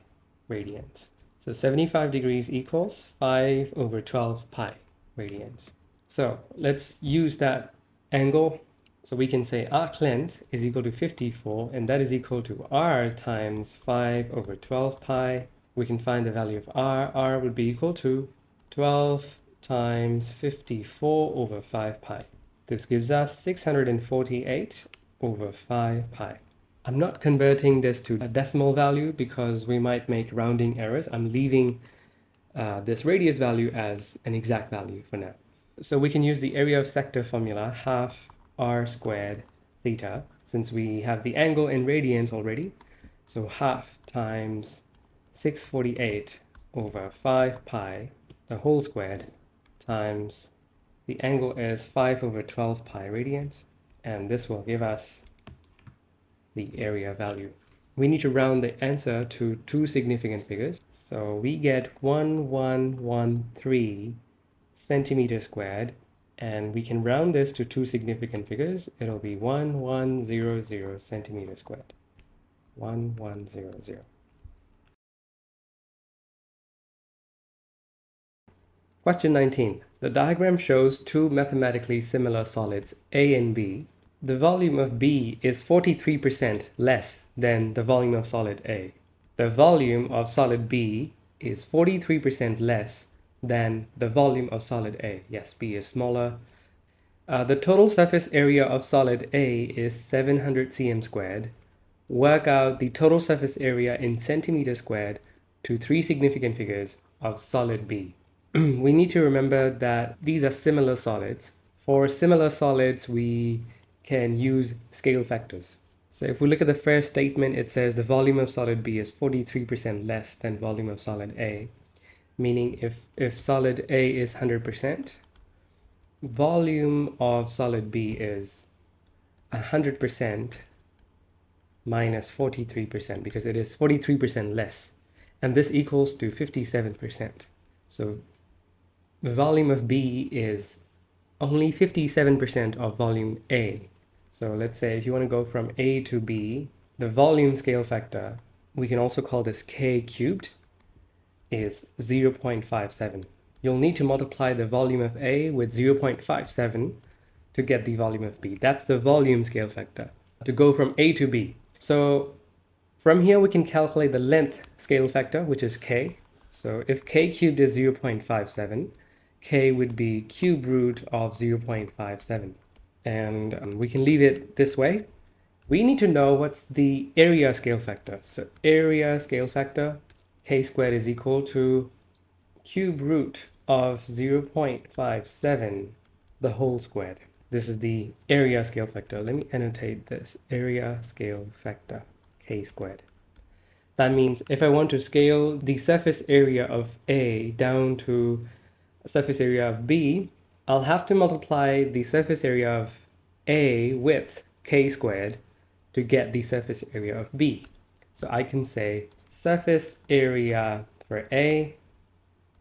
S1: radians. So 75 degrees equals 5 over 12 pi radians. So let's use that angle. So we can say arc length is equal to 54, and that is equal to r times 5 over 12 pi. We can find the value of r. R would be equal to 12 times 54 over 5 pi. This gives us 648 over 5 pi. I'm not converting this to a decimal value because we might make rounding errors. I'm leaving this radius value as an exact value for now. So we can use the area of sector formula, half r squared theta, since we have the angle in radians already. So half times 648 over 5 pi, the whole squared, times the angle is 5 over 12 pi radians, and this will give us the area value. We need to round the answer to two significant figures. So we get 1113 centimeters squared, and we can round this to two significant figures. It'll be 1100 centimeters squared. 1100. Question 19. The diagram shows two mathematically similar solids, A and B. The volume of B is 43% less than the volume of solid A. The volume of solid B is 43% less than the volume of solid A. Yes, B is smaller. The total surface area of solid A is 700 cm squared. Work out the total surface area in centimeters squared to three significant figures of solid B. We need to remember that these are similar solids. For similar solids, we can use scale factors. So if we look at the first statement, it says the volume of solid B is 43% less than volume of solid A, meaning if solid A is 100%, volume of solid B is 100% minus 43%, because it is 43% less, and this equals to 57%. So the volume of B is only 57% of volume A. So let's say if you want to go from A to B, the volume scale factor, we can also call this K cubed, is 0.57. You'll need to multiply the volume of A with 0.57 to get the volume of B. That's the volume scale factor to go from A to B. So from here we can calculate the length scale factor, which is K. So if K cubed is 0.57, K would be cube root of 0.57. And we can leave it this way. We need to know what's the area scale factor. So area scale factor, K squared is equal to cube root of 0.57 the whole squared. This is the area scale factor. Let me annotate this. Area scale factor, k squared. That means if I want to scale the surface area of A down to surface area of B, I'll have to multiply the surface area of A with k squared to get the surface area of B. So I can say surface area for A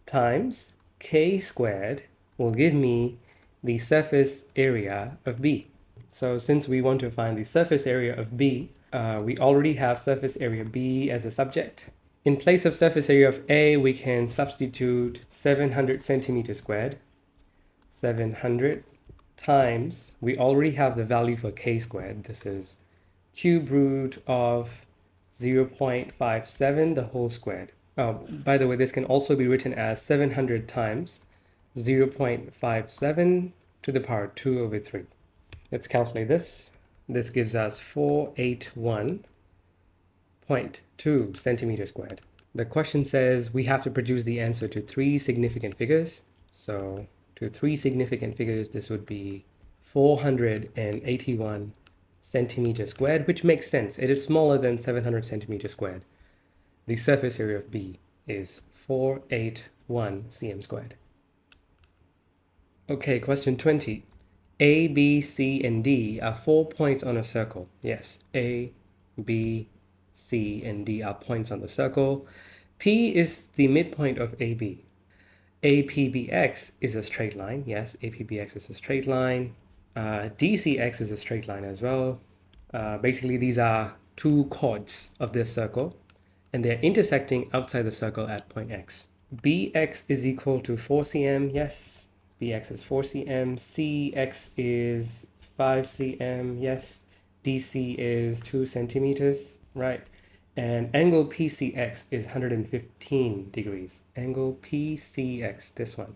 S1: times k squared will give me the surface area of B. So since we want to find the surface area of B, we already have surface area B as a subject. In place of surface area of A, we can substitute 700 centimeters squared. 700 times, we already have the value for k squared. This is cube root of 0.57 the whole squared. By the way, this can also be written as 700 times 0.57 to the power 2 over 3. Let's calculate this. This gives us 481.2 centimeters squared. The question says we have to produce the answer to 3 significant figures. So to 3 significant figures, this would be 481 centimeters squared, which makes sense. It is smaller than 700 centimeters squared. The surface area of B is 481 cm squared. Okay, question 20. A, B, C, and D are 4 points on a circle. Yes, A, B, C, and D are points on the circle. P is the midpoint of AB. APBX is a straight line. Yes, APBX is a straight line. DCX is a straight line as well. Basically, these are 2 chords of this circle, and they're intersecting outside the circle at point X. BX is equal to 4 cm. Yes. BX is 4 cm, CX is 5 cm, yes, DC is 2 centimeters, right, and angle PCX is 115 degrees. Angle PCX, this one,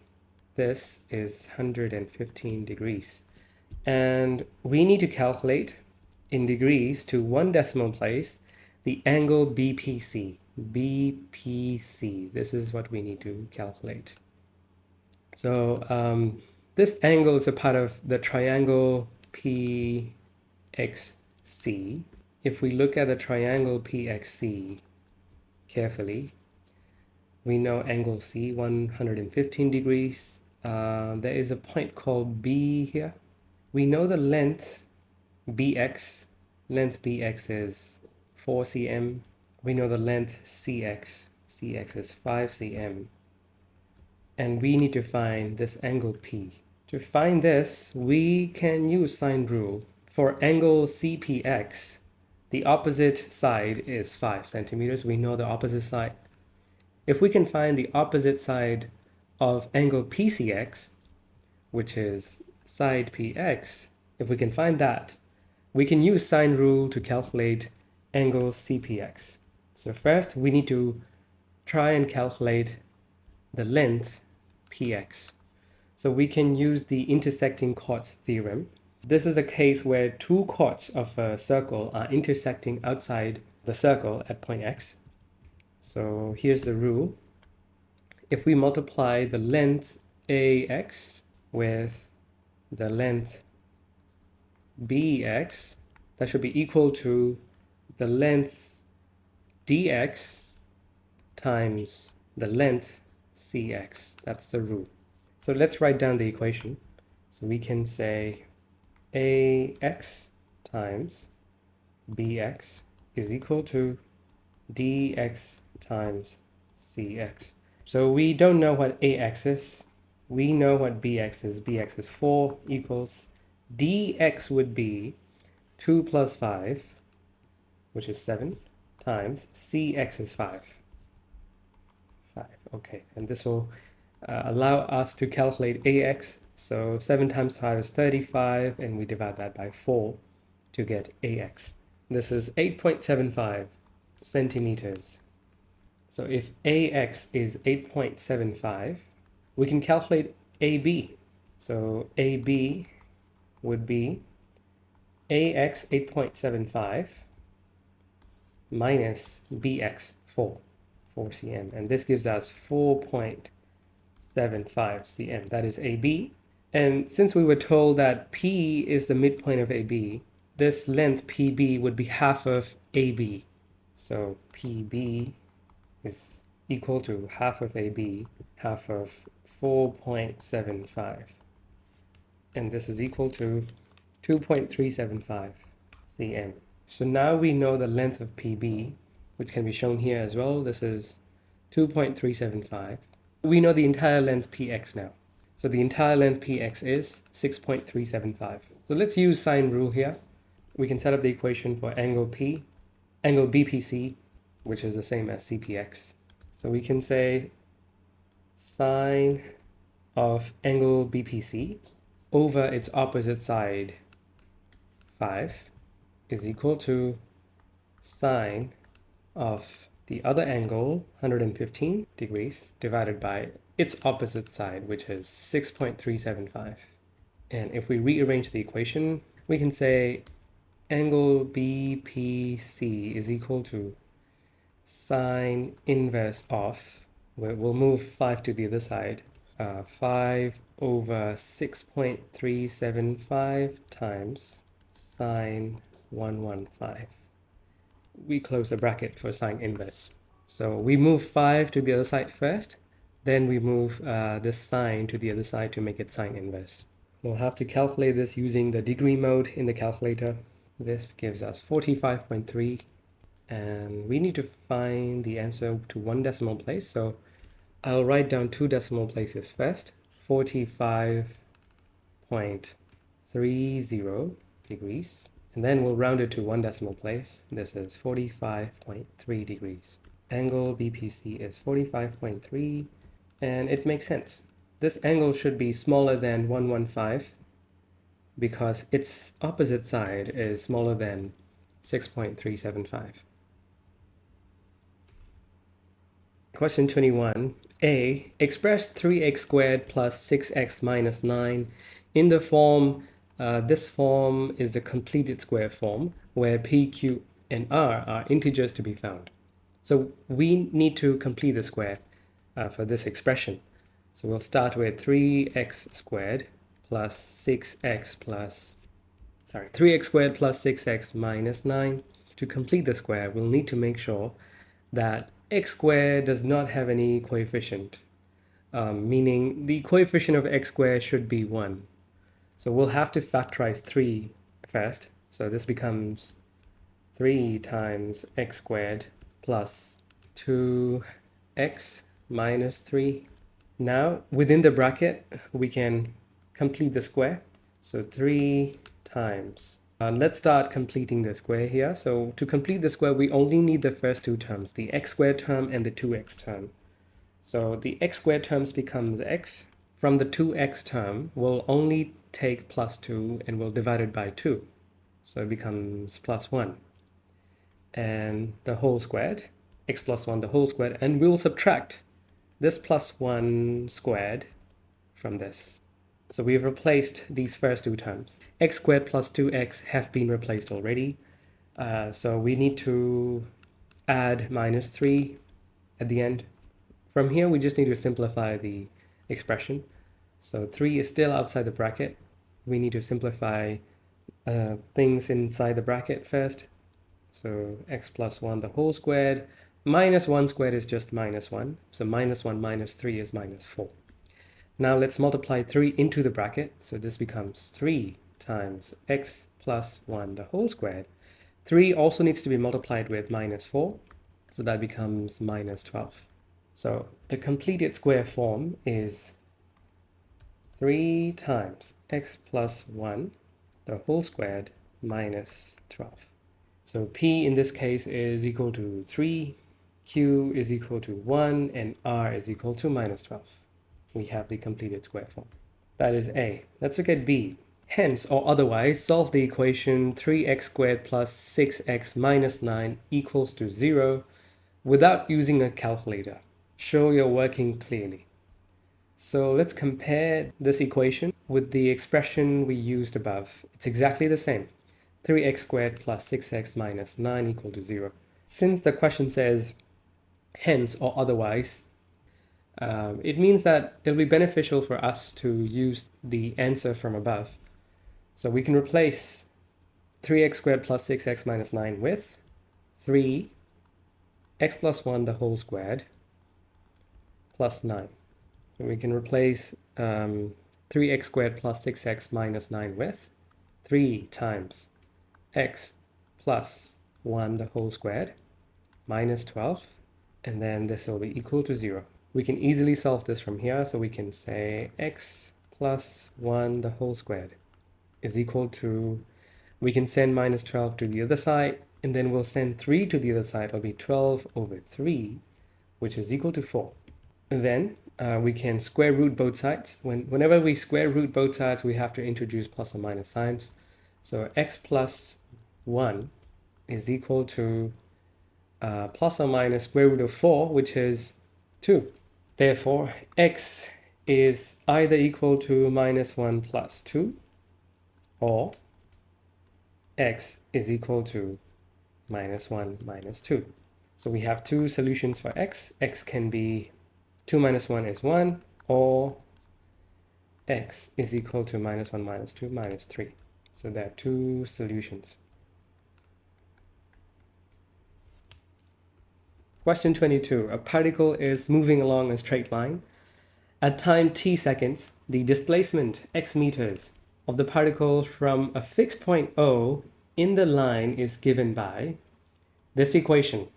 S1: this is 115 degrees. And we need to calculate in degrees to 1 decimal place the angle BPC. BPC, this is what we need to calculate. So this angle is a part of the triangle PXC. If we look at the triangle PXC carefully, we know angle C, 115 degrees. There is a point called B here. We know the length BX. Length BX is 4 cm. We know the length CX. CX is 5 cm. And we need to find this angle P. To find this, we can use sine rule. For angle CPX, the opposite side is 5 centimeters. We know the opposite side. If we can find the opposite side of angle PCX, which is side PX, if we can find that, we can use sine rule to calculate angle CPX. So first, we need to try and calculate the length PX. So we can use the intersecting chords theorem. This is a case where 2 chords of a circle are intersecting outside the circle at point X. So here's the rule. If we multiply the length AX with the length BX, that should be equal to the length DX times the length CX. That's the rule. So let's write down the equation. So we can say AX times BX is equal to DX times CX. So we don't know what AX is. We know what BX is. BX is 4 equals DX would be 2 plus 5, which is 7, times CX is 5. 5, okay, and this will allow us to calculate AX. So 7 times 5 is 35, and we divide that by 4 to get AX. This is 8.75 centimeters. So if AX is 8.75, we can calculate AB. So AB would be AX 8.75 minus BX 4 cm, and this gives us 4.75 cm. That is AB. And since we were told that P is the midpoint of AB, this length PB would be half of AB. So PB is equal to half of AB, half of 4.75. And this is equal to 2.375 cm. So now we know the length of PB, which can be shown here as well. This is 2.375. We know the entire length PX now. So the entire length PX is 6.375. So let's use sine rule here. We can set up the equation for angle P, angle BPC, which is the same as CPX. So we can say sine of angle BPC over its opposite side, 5, is equal to sine of the other angle, 115 degrees, divided by its opposite side, which is 6.375. And if we rearrange the equation, we can say angle BPC is equal to sine inverse of, we'll move 5 to the other side, 5 over 6.375 times sine 115. We close the bracket for sine inverse. So we move 5 to the other side first, then we move this sine to the other side to make it sine inverse. We'll have to calculate this using the degree mode in the calculator. This gives us 45.3, and we need to find the answer to one decimal place. So I'll write down 2 decimal places first. 45.30 degrees. And then we'll round it to 1 decimal place. This is 45.3 degrees. Angle BPC is 45.3, and it makes sense. This angle should be smaller than 115 because its opposite side is smaller than 6.375. Question 21. A. Express 3x squared plus 6x minus 9 in the form, this form is the completed square form, where P, Q, and R are integers to be found. So we need to complete the square for this expression. So we'll start with 3x squared plus 6x plus, 3x squared plus 6x minus 9. To complete the square, we'll need to make sure that x squared does not have any coefficient, meaning the coefficient of x squared should be 1. So we'll have to factorize 3 first. So this becomes 3 times x squared plus 2x minus 3. Now, within the bracket, we can complete the square. So 3 times. Let's start completing the square here. So to complete the square, we only need the first 2 terms, the x squared term and the 2x term. So the x squared terms becomes x. From the 2x term, we'll only take plus 2 and we'll divide it by 2. So it becomes plus 1. And the whole squared, x plus 1 the whole squared, and we'll subtract this plus 1 squared from this. So we've replaced these first 2 terms. X squared plus 2x have been replaced already. So we need to add minus 3 at the end. From here, we just need to simplify the expression. So 3 is still outside the bracket. We need to simplify things inside the bracket first. So x plus 1 the whole squared. Minus 1 squared is just minus 1. So minus 1 minus 3 is minus 4. Now let's multiply 3 into the bracket. So this becomes 3 times x plus 1 the whole squared. 3 also needs to be multiplied with minus 4. So that becomes minus 12. So the completed square form is 3 times x plus 1 the whole squared minus 12. So P in this case is equal to 3, Q is equal to 1, and R is equal to minus 12. We have the completed square form. That is A. Let's look at B. Hence, or otherwise, solve the equation 3x squared plus 6x minus 9 equals to 0 without using a calculator. Show you're working clearly. So let's compare this equation with the expression we used above. It's exactly the same. 3x squared plus 6x minus 9 equal to 0. Since the question says hence or otherwise, It means that it'll be beneficial for us to use the answer from above. So we can replace 3x squared plus 6x minus 9 with 3x plus 1 the whole squared plus 9. So we can replace 3x squared plus 6x minus 9 with 3 times x plus 1 the whole squared minus 12, and then this will be equal to 0. We can easily solve this from here, so we can say x plus 1 the whole squared is equal to, we can send minus 12 to the other side, and then we'll send 3 to the other side. It'll be 12 over 3, which is equal to 4. And then we can square root both sides. Whenever we square root both sides, we have to introduce plus or minus signs. So x plus 1 is equal to plus or minus square root of 4, which is 2. Therefore, x is either equal to minus 1 plus 2, or x is equal to minus 1 minus 2. So we have two solutions for x. X can be 2 minus 1 is 1, or x is equal to minus 1 minus 2 minus 3. So there are two solutions. Question 22. A particle is moving along a straight line. At time t seconds, the displacement x meters of the particle from a fixed point O in the line is given by this equation,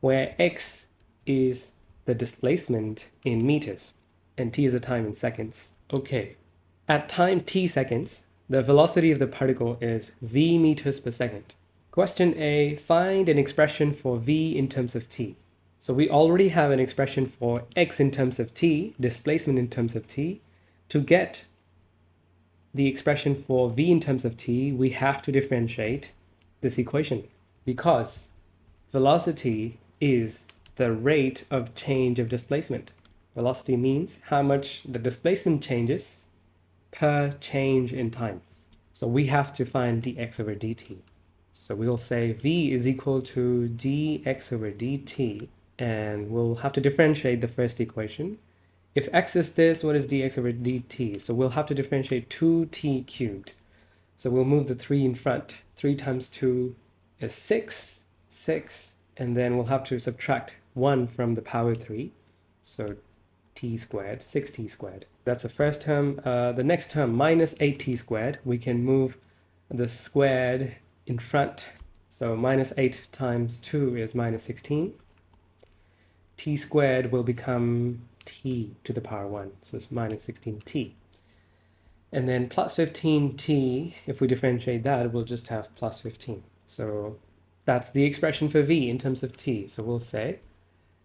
S1: where x is the displacement in meters and t is the time in seconds. Okay, at time t seconds, the velocity of the particle is v meters per second. Question A, find an expression for v in terms of t. So we already have an expression for x in terms of t, displacement in terms of t. To get the expression for v in terms of t, we have to differentiate this equation, because velocity is the rate of change of displacement. Velocity means how much the displacement changes per change in time. So we have to find dx over dt. So we'll say v is equal to dx over dt, and we'll have to differentiate the first equation. If x is this, what is dx over dt? So we'll have to differentiate 2t cubed. So we'll move the 3 in front. 3 times 2 is 6, and then we'll have to subtract 1 from the power 3. So t squared, 6t squared. That's the first term. The next term, minus 8t squared, we can move the squared in front. So minus 8 times 2 is minus 16. T squared will become t to the power 1, so it's minus 16t. And then plus 15t, if we differentiate that, we'll just have plus 15. So that's the expression for v in terms of t. So we'll say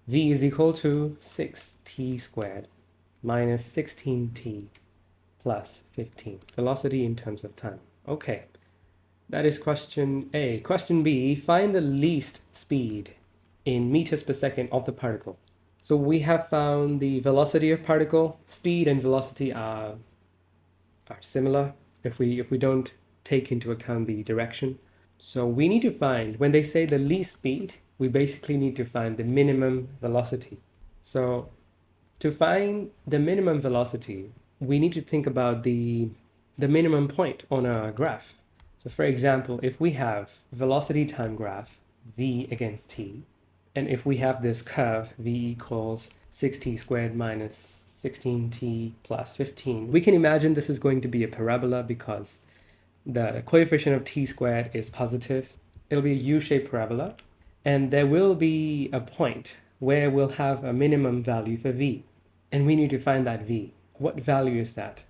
S1: v is equal to 6t squared minus 16t plus 15. Velocity in terms of time. Okay, that is question A. Question B, find the least speed in meters per second of the particle. So we have found the velocity of particle. Speed and velocity are similar if we don't take into account the direction. So we need to find, when they say the least speed, we basically need to find the minimum velocity. So to find the minimum velocity, we need to think about the minimum point on a graph. So for example, if we have velocity time graph, v against t, and if we have this curve, v equals 6t squared minus 16t plus 15, we can imagine this is going to be a parabola because the coefficient of t squared is positive. It'll be a U-shaped parabola, and there will be a point where we'll have a minimum value for v, and we need to find that v. What value is that?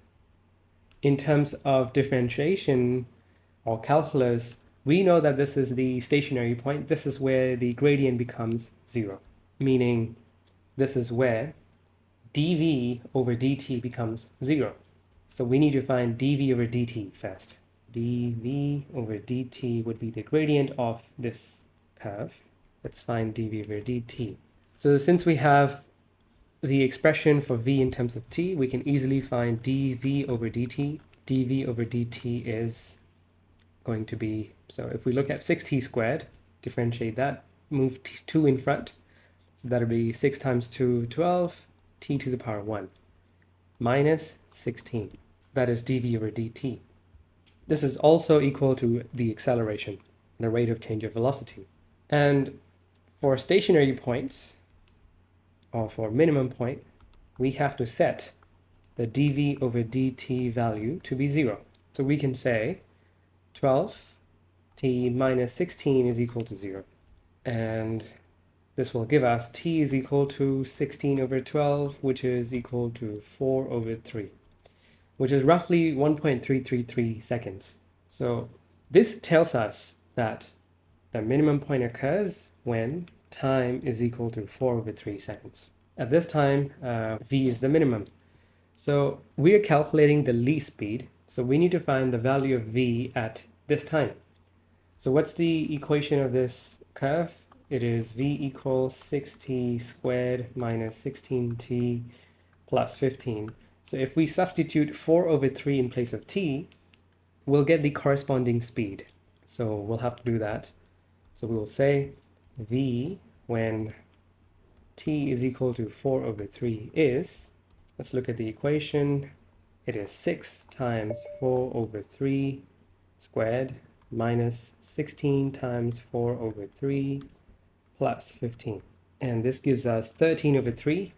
S1: In terms of differentiation or calculus, we know that this is the stationary point. This is where the gradient becomes 0, meaning this is where dv over dt becomes 0. So we need to find dv over dt first. dv over dt would be the gradient of this curve. Let's find dv over dt. So since we have the expression for v in terms of t, we can easily find dv over dt. dv over dt is going to be, so if we look at 6t squared, differentiate that, move 2 in front, so that'll be 6 times 2, 12, t to the power 1 minus 16. That is dv over dt. This is also equal to the acceleration, the rate of change of velocity. And for stationary points, or for minimum point, we have to set the dv over dt value to be 0. So we can say 12t minus 16 is equal to 0. And this will give us t is equal to 16 over 12, which is equal to 4 over 3, which is roughly 1.333 seconds. So this tells us that the minimum point occurs when time is equal to 4 over 3 seconds. At this time, v is the minimum. So we are calculating the least speed. So we need to find the value of v at this time. So what's the equation of this curve? It is v equals 6t squared minus 16t plus 15. So if we substitute 4 over 3 in place of t, we'll get the corresponding speed. So we'll have to do that. So we will say v when t is equal to 4 over 3 is, let's look at the equation. It is 6 times 4 over 3 squared minus 16 times 4 over 3 plus 15. And this gives us 13 over 3,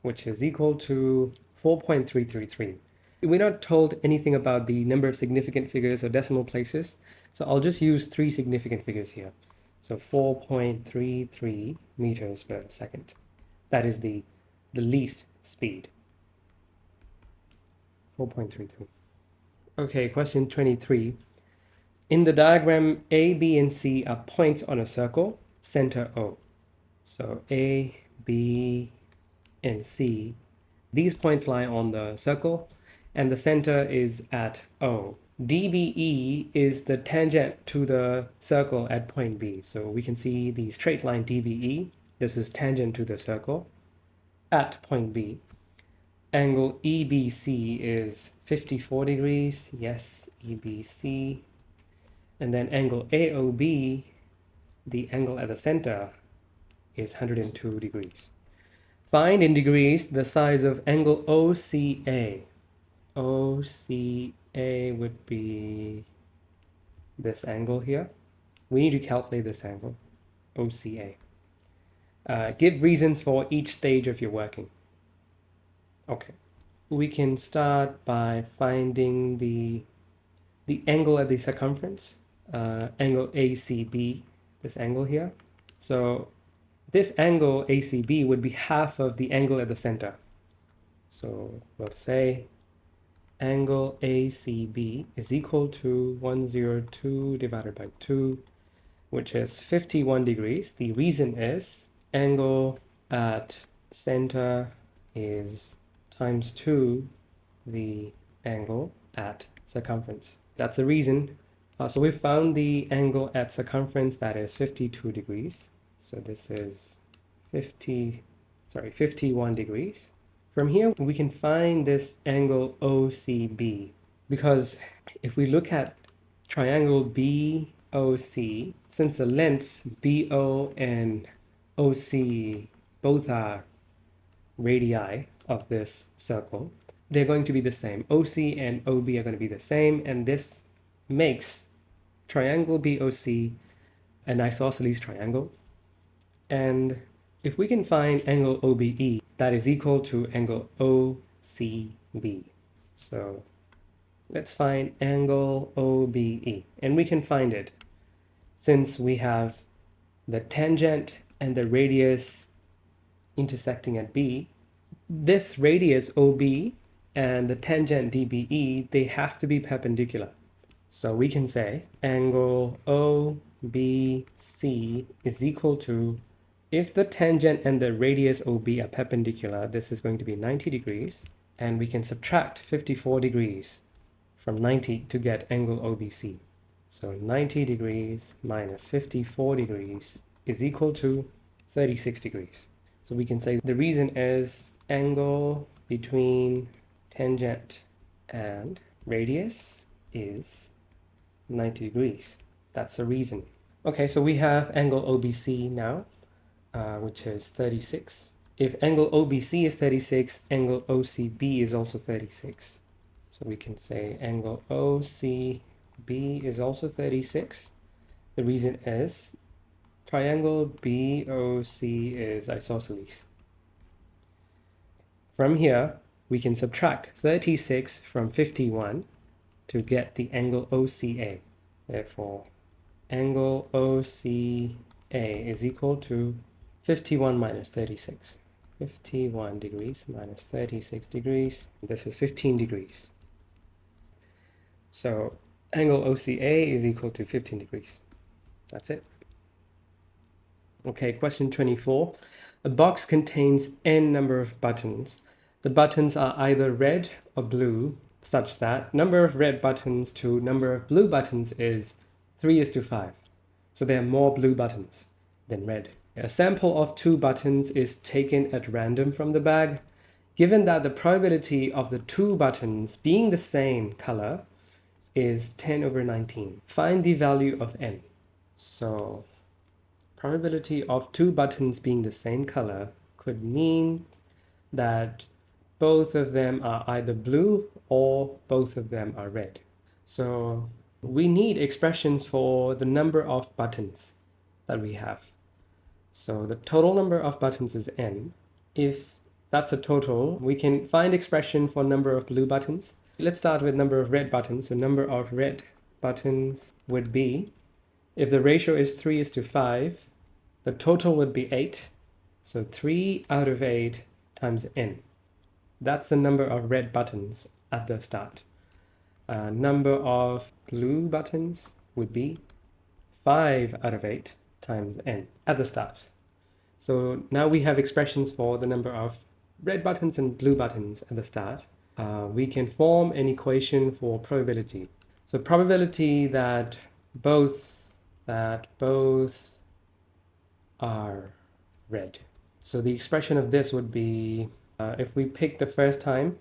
S1: which is equal to 4.333. We're not told anything about the number of significant figures or decimal places, so I'll just use 3 significant figures here. So 4.33 meters per second. That is the least speed. 4.33. Okay, question 23. In the diagram, A, B, and C are points on a circle, center O. So A, B, and C, these points lie on the circle, and the center is at O. DBE is the tangent to the circle at point B. So we can see the straight line DBE. This is tangent to the circle at point B. Angle EBC is 54 degrees. Yes, EBC. And then angle AOB, the angle at the center, is 102 degrees. Find in degrees the size of angle OCA. OCA would be this angle here. We need to calculate this angle, OCA. Give reasons for each stage of your working. Okay, we can start by finding the angle at the circumference, angle ACB, this angle here. So this angle ACB would be half of the angle at the center. So we'll say angle ACB is equal to 102 divided by 2, which is 51 degrees. The reason is angle at center is times 2 the angle at circumference. That's the reason. So we found the angle at circumference, that is 52 degrees. So this is 51 degrees. From here, we can find this angle OCB, because if we look at triangle BOC, since the lengths BO and OC both are radii of this circle, they're going to be the same. OC and OB are going to be the same, and this makes triangle BOC an isosceles triangle. And if we can find angle OBE, that is equal to angle OCB. So let's find angle OBE, and we can find it since we have the tangent and the radius intersecting at B. This radius OB and the tangent DBE, they have to be perpendicular. So we can say angle OBC is equal to, if the tangent and the radius OB are perpendicular, this is going to be 90 degrees, and we can subtract 54 degrees from 90 to get angle OBC. So 90 degrees minus 54 degrees is equal to 36 degrees. So we can say the reason is angle between tangent and radius is 90 degrees. That's the reason. Okay, so we have angle OBC now, which is 36. If angle OBC is 36, angle OCB is also 36. So we can say angle OCB is also 36. The reason is triangle BOC is isosceles. From here, we can subtract 36 from 51 to get the angle OCA. Therefore, angle OCA is equal to 51 minus 36. 51 degrees minus 36 degrees. This is 15 degrees. So angle OCA is equal to 15 degrees. That's it. Okay, question 24. A box contains n number of buttons. The buttons are either red or blue, such that number of red buttons to number of blue buttons is 3:5. So there are more blue buttons than red. A sample of 2 buttons is taken at random from the bag. Given that the probability of the 2 buttons being the same color is 10/19, find the value of n. So probability of 2 buttons being the same color could mean that both of them are either blue or both of them are red. So we need expressions for the number of buttons that we have. So the total number of buttons is n. If that's a total, we can find expression for number of blue buttons. Let's start with number of red buttons. So number of red buttons would be, if the ratio is 3:5, the total would be 8. So 3/8 times n. That's the number of red buttons at the start. Number of blue buttons would be 5/8 times n at the start. So now we have expressions for the number of red buttons and blue buttons at the start. We can form an equation for probability. So probability that both are red. So the expression of this would be, if we pick the first time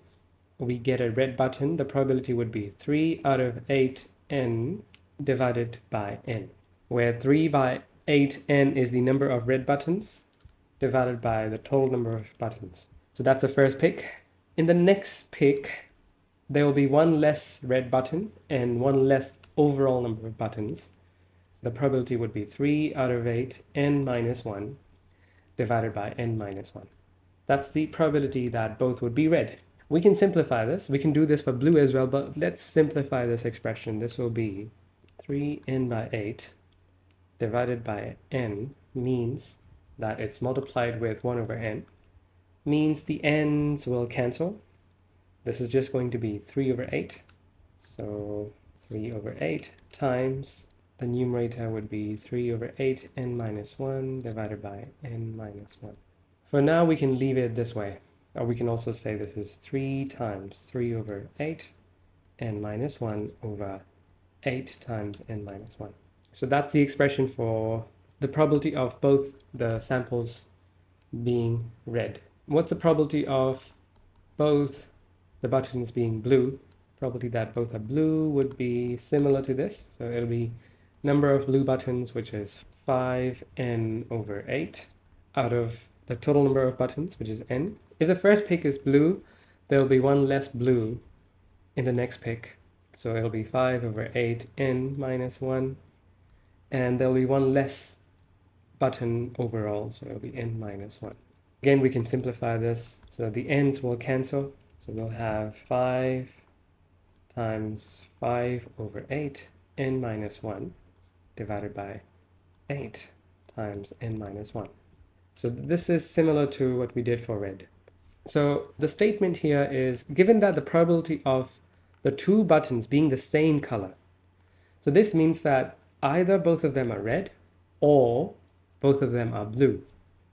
S1: we get a red button, the probability would be 3/8n divided by n, where 3/8n is the number of red buttons divided by the total number of buttons. So that's the first pick. In the next pick, there will be one less red button and one less overall number of buttons. The probability would be 3/8 n minus 1 divided by n minus 1. That's the probability that both would be red. We can simplify this. We can do this for blue as well, but let's simplify this expression. This will be 3n/8 divided by n means that it's multiplied with 1/n, means the n's will cancel. This is just going to be 3/8. So 3/8 times the numerator would be 3/8 n minus 1 divided by n minus 1. For now, we can leave it this way. Or we can also say this is 3 times 3/8 n minus 1 over 8 times n minus 1. So that's the expression for the probability of both the samples being red. What's the probability of both the buttons being blue? Probability that both are blue would be similar to this. So it'll be number of blue buttons, which is 5n/8 out of the total number of buttons, which is n. If the first pick is blue, there'll be one less blue in the next pick. So it'll be 5/8 n minus 1. And there'll be one less button overall, so it'll be n minus 1. Again, we can simplify this. So the n's will cancel. So we'll have 5 times 5/8 n minus 1 divided by 8 times n minus 1. So this is similar to what we did for red. So the statement here is, given that the probability of the 2 buttons being the same color, so this means that either both of them are red or both of them are blue.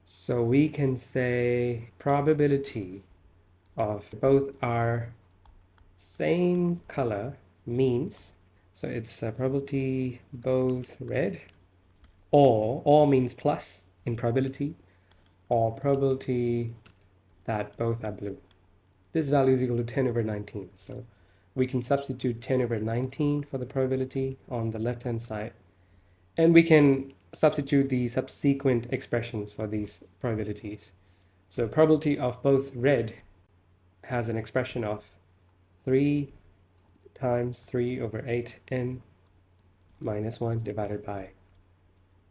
S1: So we can say probability of both are same color means, so it's probability both red, or means plus in probability, or probability that both are blue. This value is equal to 10/19. So we can substitute 10/19 for the probability on the left-hand side. And we can substitute the subsequent expressions for these probabilities. So probability of both red has an expression of 3 times 3 over 8n minus 1 divided by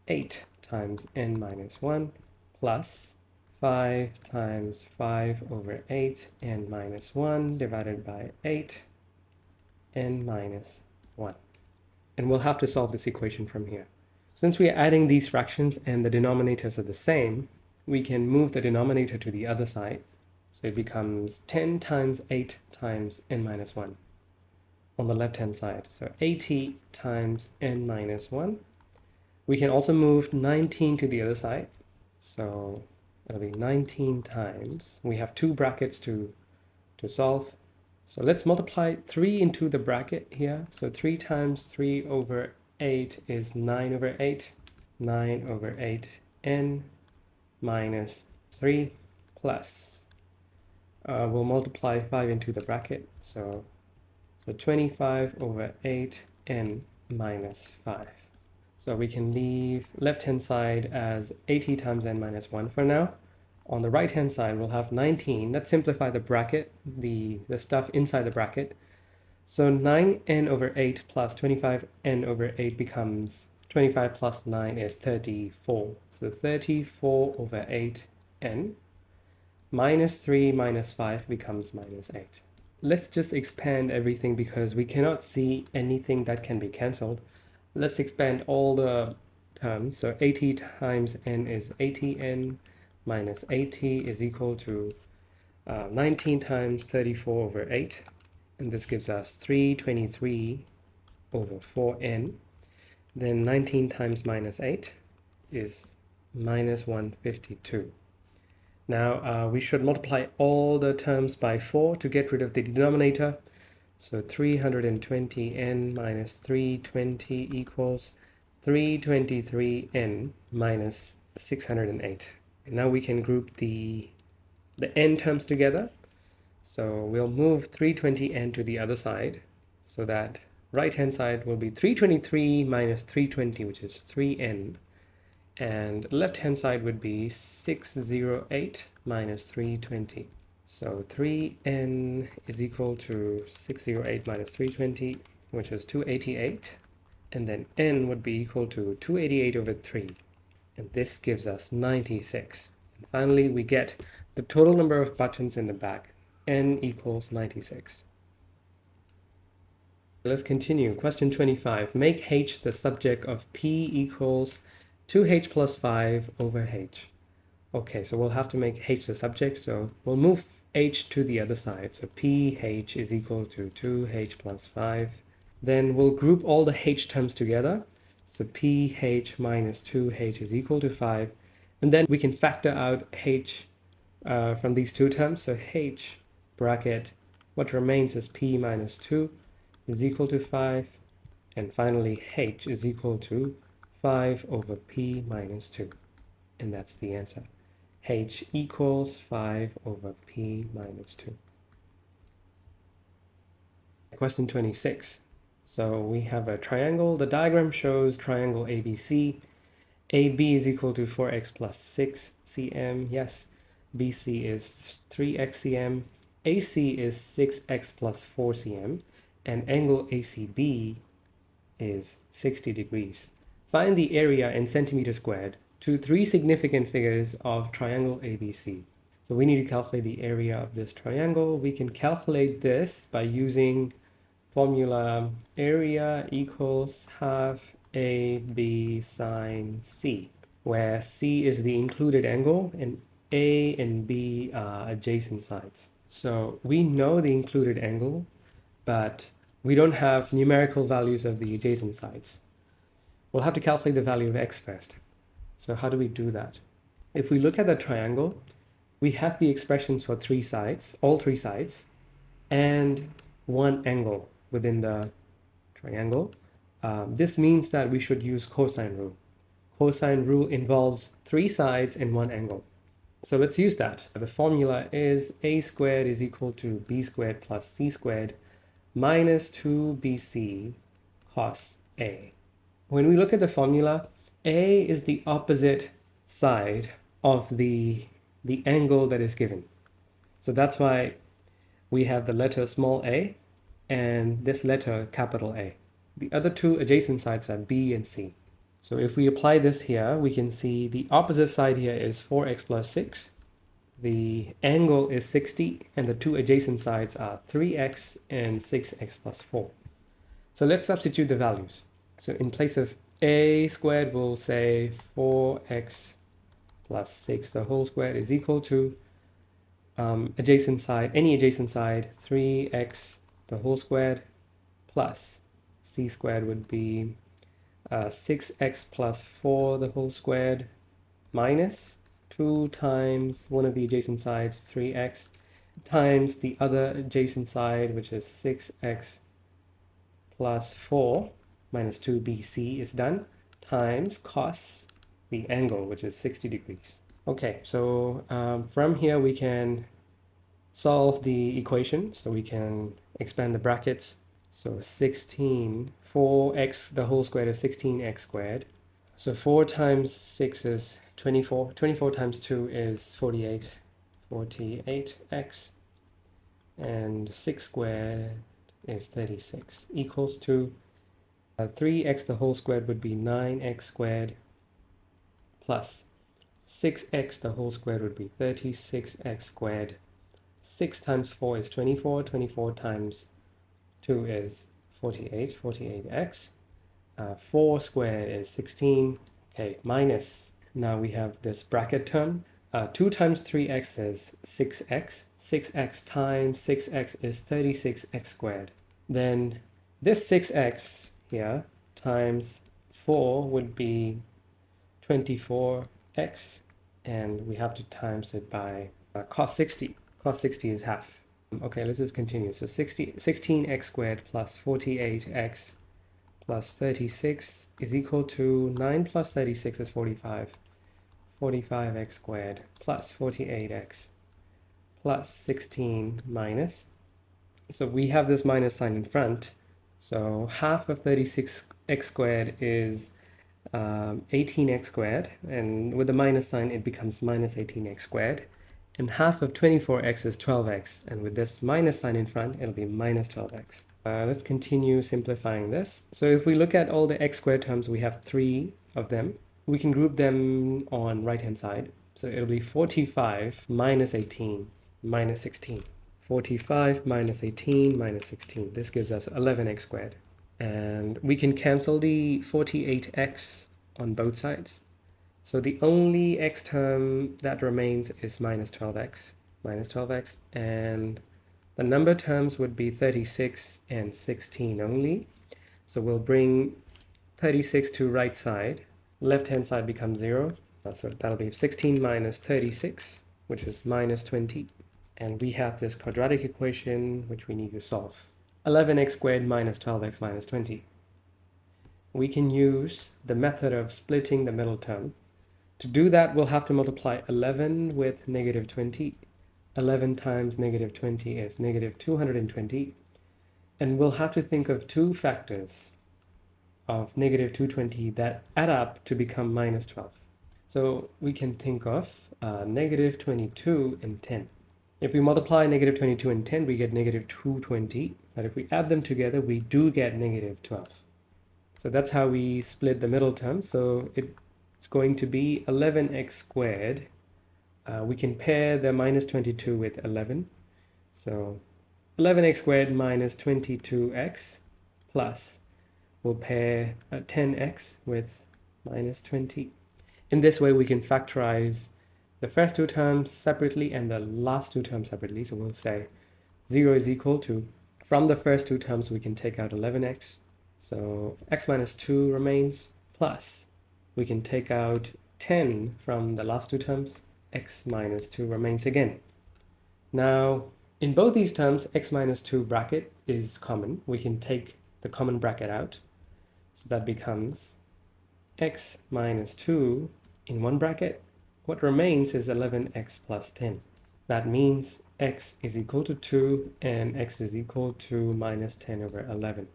S1: 8 times n minus 1 plus 5 times 5 over 8 n minus 1 divided by 8 n minus 1. And we'll have to solve this equation from here. Since we are adding these fractions and the denominators are the same, we can move the denominator to the other side. So it becomes 10 times 8 times n minus 1 on the left-hand side. So 80 times n minus 1. We can also move 19 to the other side. So it'll be 19 times. We have two brackets to solve. So let's multiply 3 into the bracket here. So 3 times 3 over 8 is 9 over 8. 9 over 8 n minus 3 plus. We'll multiply 5 into the bracket. So 25 over 8 n minus 5. So we can leave left-hand side as 80 times n minus 1 for now. On the right-hand side, we'll have 19. Let's simplify the bracket, the stuff inside the bracket. So 9n over 8 plus 25n over 8 becomes 25 plus 9 is 34. So 34 over 8n minus 3 minus 5 becomes minus 8. Let's just expand everything because we cannot see anything that can be cancelled. Let's expand all the terms. So 80 times n is 80n minus 80 is equal to 19 times 34 over 8. And this gives us 323 over 4n. Then 19 times minus 8 is minus 152. Now we should multiply all the terms by 4 to get rid of the denominator. So 320n minus 320 equals 323n minus 608. And now we can group the n terms together. So we'll move 320n to the other side so that right-hand side will be 323 minus 320, which is 3n. And left-hand side would be 608 minus 320. So 3n is equal to 608 minus 320, which is 288. And then n would be equal to 288 over 3. And this gives us 96. And finally, we get the total number of buttons in the back. N equals 96. Let's continue. Question 25. Make h the subject of p equals 2h plus 5 over h. Okay, so we'll have to make h the subject, so we'll move h to the other side. So ph is equal to 2h plus 5. Then we'll group all the h terms together. So ph minus 2h is equal to 5. And then we can factor out h from these two terms. So h bracket, what remains is p minus 2 is equal to 5. And finally, h is equal to 5 over p minus 2. And that's the answer. H equals 5 over p minus 2. Question 26. So we have a triangle. The diagram shows triangle ABC. AB is equal to 4x plus 6 cm. Yes. BC is 3x cm. AC is 6x plus 4 cm. And angle ACB is 60 degrees. Find the area in centimeters squared to three significant figures of triangle ABC. So we need to calculate the area of this triangle. We can calculate this by using formula area equals half AB sine C, where C is the included angle and A and B are adjacent sides. So we know the included angle, but we don't have numerical values of the adjacent sides. We'll have to calculate the value of x first. So how do we do that? If we look at the triangle, we have the expressions for three sides, all three sides, and one angle within the triangle. This means that we should use cosine rule. Cosine rule involves three sides and one angle. So let's use that. The formula is a squared is equal to b squared plus c squared minus 2bc cos a. When we look at the formula, A is the opposite side of the the angle that is given. So that's why we have the letter small a and this letter capital A. The other two adjacent sides are B and C. So if we apply this here, we can see the opposite side here is 4x plus 6. The angle is 60, and the two adjacent sides are 3x and 6x plus 4. So let's substitute the values. So in place of a squared, we'll say 4x plus 6 the whole squared is equal to adjacent side, any adjacent side, 3x the whole squared plus c squared would be 6x plus 4 the whole squared minus 2 times one of the adjacent sides, 3x, times the other adjacent side, which is 6x plus 4 minus 2bc is done, times cos the angle, which is 60 degrees. Okay, so from here we can solve the equation. So we can expand the brackets. So 16, 4x the whole squared is 16x squared. So 4 times 6 is 24. 24 times 2 is 48. 48x. And 6 squared is 36. Equals to 3x the whole squared would be 9x squared plus 6x the whole squared would be 36x squared. 6 times 4 is 24. 24 times 2 is 48. 48x. 4 squared is 16. Okay, minus. Now we have this bracket term. 2 times 3x is 6x. 6x times 6x is 36x squared. Then this 6x here times 4 would be 24x. And we have to times it by cos 60. Cos 60 is half. Okay, let's just continue. So 16x squared plus 48x plus 36 is equal to 9 plus 36 is 45. 45x squared plus 48x plus 16 minus. So we have this minus sign in front. So half of 36x squared is 18x squared. And with the minus sign, it becomes minus 18x squared. And half of 24x is 12x. And with this minus sign in front, it'll be minus 12x. Let's continue simplifying this. So if we look at all the x squared terms, we have 3 of them. We can group them on right-hand side. So it'll be 45 minus 18 minus 16. 45 minus 18 minus 16. This gives us 11x squared. And we can cancel the 48x on both sides. So the only x term that remains is minus 12x. Minus 12x. And the number terms would be 36 and 16 only. So we'll bring 36 to right side. Left-hand side becomes 0. So that'll be 16 minus 36, which is minus 20. And we have this quadratic equation, which we need to solve. 11x squared minus 12x minus 20. We can use the method of splitting the middle term. To do that, we'll have to multiply 11 with negative 20. 11 times negative 20 is negative 220. And we'll have to think of two factors of negative 220 that add up to become minus 12. So we can think of negative 22 and 10. If we multiply negative 22 and 10, we get negative 220. But if we add them together, we do get negative 12. So that's how we split the middle term. So it's going to be 11x squared. We can pair the minus 22 with 11. So 11x squared minus 22x plus, we'll pair 10x with minus 20. In this way, we can factorize the first two terms separately and the last two terms separately. So we'll say 0 is equal to, from the first two terms, we can take out 11x. So x minus 2 remains, plus we can take out 10 from the last two terms. X minus 2 remains again. Now, in both these terms, x minus 2 bracket is common. We can take the common bracket out. So that becomes x minus 2 in one bracket. What remains is 11x plus 10. That means x is equal to 2 and x is equal to minus 10 over 11.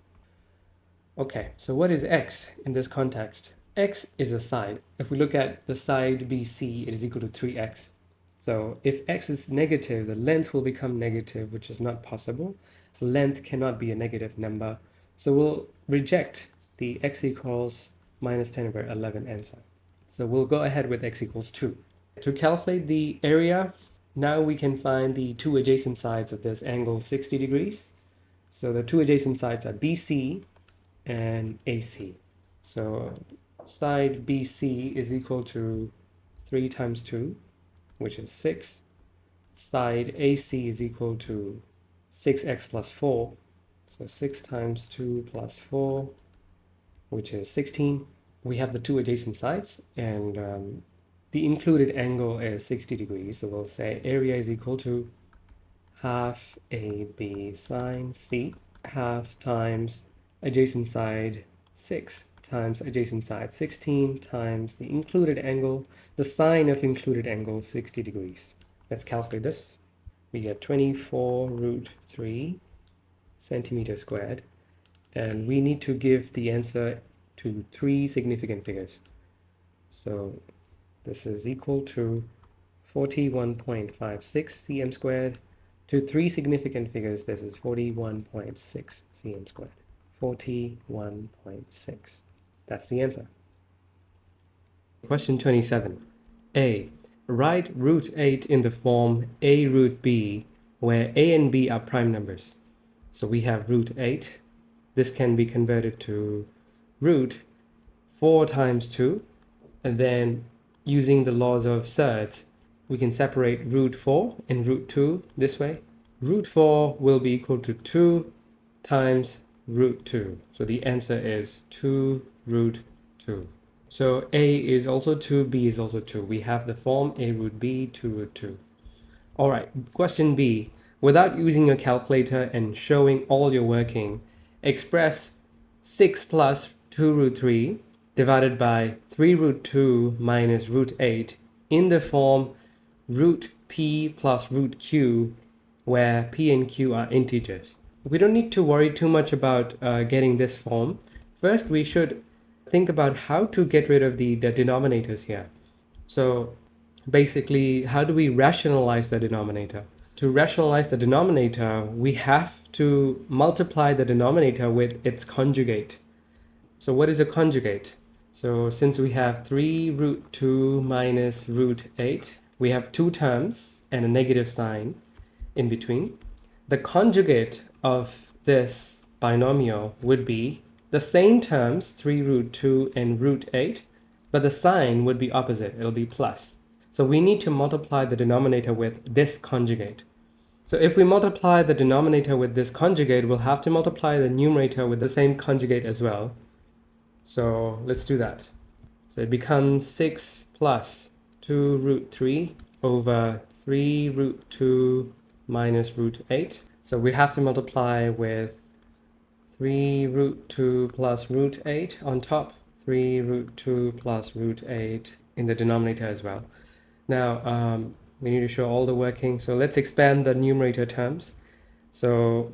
S1: Okay, so what is x in this context? X is a side. If we look at the side BC, it is equal to 3x. So if x is negative, the length will become negative, which is not possible. Length cannot be a negative number. So we'll reject the x equals minus 10 over 11 answer. So we'll go ahead with x equals 2. To calculate the area, now we can find the two adjacent sides of this angle 60 degrees. So the two adjacent sides are BC and AC. So side BC is equal to 3 times 2, which is 6. Side AC is equal to 6x plus 4. So 6 times 2 plus 4, which is 16. We have the two adjacent sides, and the included angle is 60 degrees. So we'll say area is equal to half AB sine C, half times adjacent side 6 times adjacent side 16 times the included angle, the sine of included angle 60 degrees. Let's calculate this. We get 24 root 3 centimeters squared, and we need to give the answer to three significant figures. So this is equal to 41.56 cm squared. To three significant figures, this is 41.6 cm squared. 41.6. That's the answer. Question 27. A. Write root 8 in the form a root b, where a and b are prime numbers. So we have root 8. This can be converted to root 4 times 2. And then using the laws of surds, we can separate root 4 and root 2 this way. Root 4 will be equal to 2 times root 2. So the answer is 2 root 2. So a is also 2, b is also 2. We have the form a root b, 2 root 2. All right, question B. Without using your calculator and showing all your working, express 6 plus 2 root 3 divided by 3 root 2 minus root 8 in the form root p plus root q, where p and q are integers. We don't need to worry too much about getting this form. First, we should think about how to get rid of the denominators here. So basically, how do we rationalize the denominator? To rationalize the denominator, we have to multiply the denominator with its conjugate. So what is a conjugate? So since we have 3 root 2 minus root 8, we have two terms and a negative sign in between. The conjugate of this binomial would be the same terms, 3 root 2 and root 8, but the sign would be opposite. It'll be plus. So we need to multiply the denominator with this conjugate. So if we multiply the denominator with this conjugate, we'll have to multiply the numerator with the same conjugate as well. So let's do that. So it becomes 6 plus 2 root 3 over 3 root 2 minus root 8. So we have to multiply with 3 root 2 plus root 8 on top, 3 root 2 plus root 8 in the denominator as well. Now, we need to show all the working. So let's expand the numerator terms. So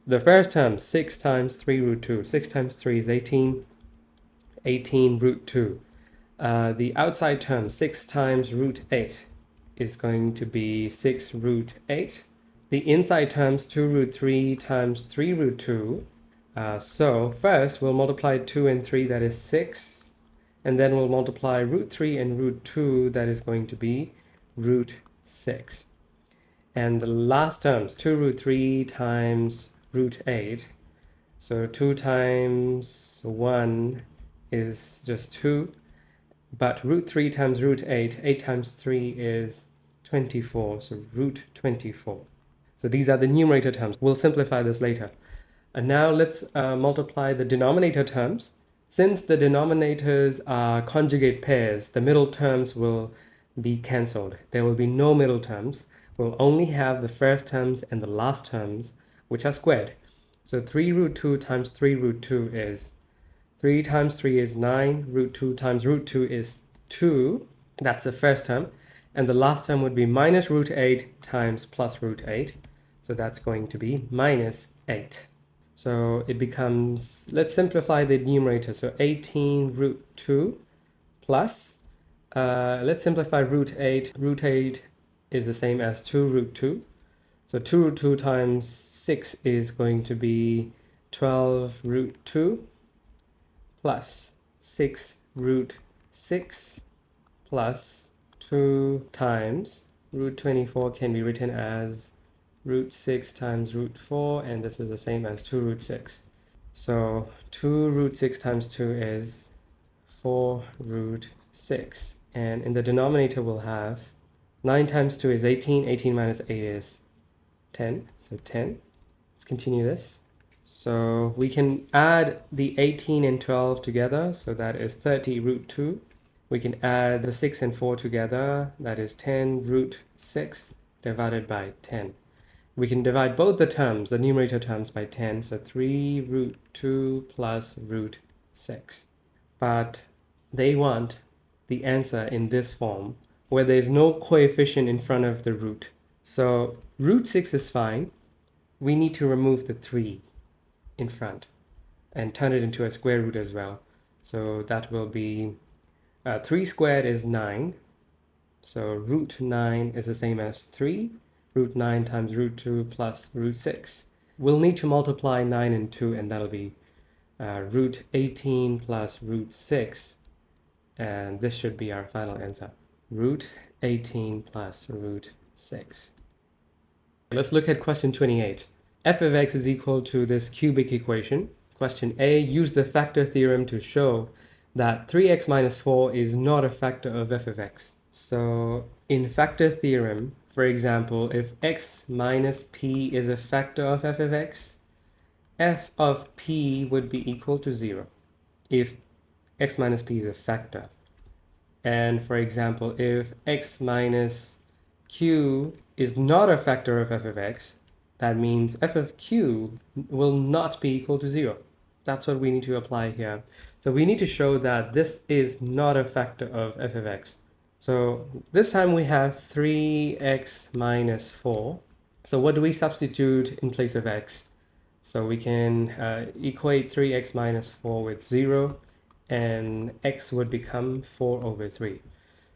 S1: the first term, 6 times 3 root 2. 6 times 3 is 18. 18 root 2. The outside term, 6 times root 8, is going to be 6 root 8. The inside terms, 2 root 3 times 3 root 2. So first we'll multiply 2 and 3, that is 6. And then we'll multiply root 3 and root 2, that is going to be root 6. And the last terms, 2 root 3 times root 8. So 2 times 1 is just 2. But root 3 times root 8, 8 times 3 is 24. So root 24. So these are the numerator terms. We'll simplify this later. And now let's multiply the denominator terms. Since the denominators are conjugate pairs, the middle terms will be cancelled. There will be no middle terms. We'll only have the first terms and the last terms, which are squared. So 3 root 2 times 3 root 2 is 3 times 3 is 9. Root 2 times root 2 is 2. That's the first term. And the last term would be minus root 8 times plus root 8. So that's going to be minus 8. So it becomes, let's simplify the numerator. So 18 root 2 plus, let's simplify root 8. Root 8 is the same as 2 root 2. So 2 root 2 times 6 is going to be 12 root 2 plus 6 root 6 plus 2 times root 24 can be written as root 6 times root 4, and this is the same as 2 root 6. So 2 root 6 times 2 is 4 root 6. And in the denominator we'll have 9 times 2 is 18. 18 minus 8 is 10. So 10. Let's continue this. So we can add the 18 and 12 together. So that is 30 root 2. We can add the 6 and 4 together. That is 10 root 6 divided by 10. We can divide both the terms, the numerator terms, by 10. So 3 root 2 plus root 6. But they want the answer in this form, where there is no coefficient in front of the root. So root 6 is fine. We need to remove the 3 in front and turn it into a square root as well. So that will be 3 squared is 9. So root 9 is the same as 3. Root 9 times root 2 plus root 6. We'll need to multiply 9 and 2, and that'll be root 18 plus root 6. And this should be our final answer. Root 18 plus root 6. Let's look at question 28. F of x is equal to this cubic equation. Question A, use the factor theorem to show that 3x minus 4 is not a factor of f of x. So in factor theorem, for example, if x minus p is a factor of f of x, f of p would be equal to 0 if x minus p is a factor. And for example, if x minus q is not a factor of f of x, that means f of q will not be equal to 0. That's what we need to apply here. So we need to show that this is not a factor of f of x. So this time we have 3x minus 4. So what do we substitute in place of x? So we can equate 3x minus 4 with 0, and x would become 4 over 3.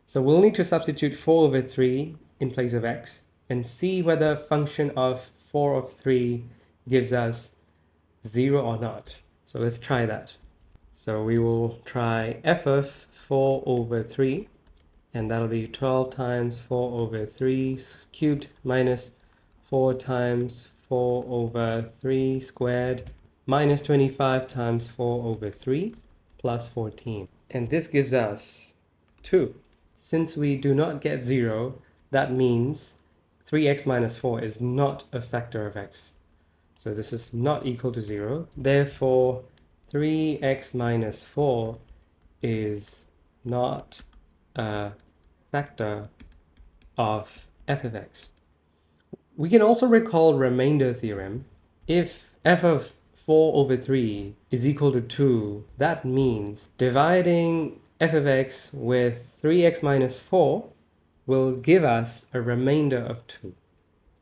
S1: So we'll need to substitute 4 over 3 in place of x and see whether function of 4 of 3 gives us 0 or not. So let's try that. So we will try f of 4 over 3, and that'll be 12 times 4 over 3 cubed minus 4 times 4 over 3 squared minus 25 times 4 over 3 plus 14. And this gives us 2. Since we do not get 0, that means 3x minus 4 is not a factor of x. So this is not equal to 0. Therefore, 3x minus 4 is not a factor of f of x. We can also recall remainder theorem. If f of 4 over 3 is equal to 2, that means dividing f of x with 3x minus 4 will give us a remainder of 2.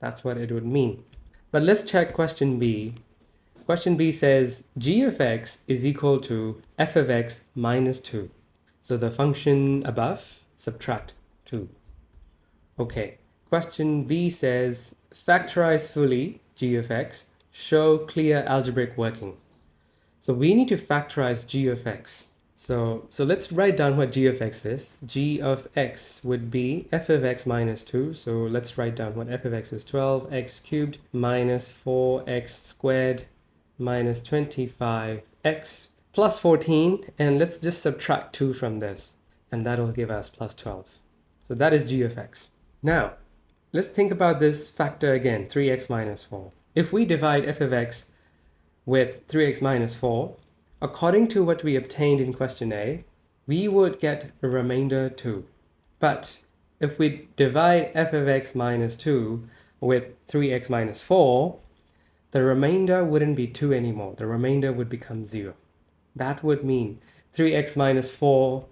S1: That's what it would mean. But let's check question B. Question B says g of x is equal to f of x minus 2. So the function above, subtract 2. Okay. Question B says factorize fully g of x, show clear algebraic working. So we need to factorize g of x. So let's write down what g of x is. G of x would be f of x minus 2. So let's write down what f of x is. 12x cubed minus 4x squared minus 25x plus 14. And let's just subtract 2 from this. And that'll give us plus 12. So that is g of x. Now, let's think about this factor again, 3x minus 4. If we divide f of x with 3x minus 4, according to what we obtained in question A, we would get a remainder 2. But if we divide f of x minus 2 with 3x minus 4, the remainder wouldn't be 2 anymore. The remainder would become 0. That would mean 3x minus 4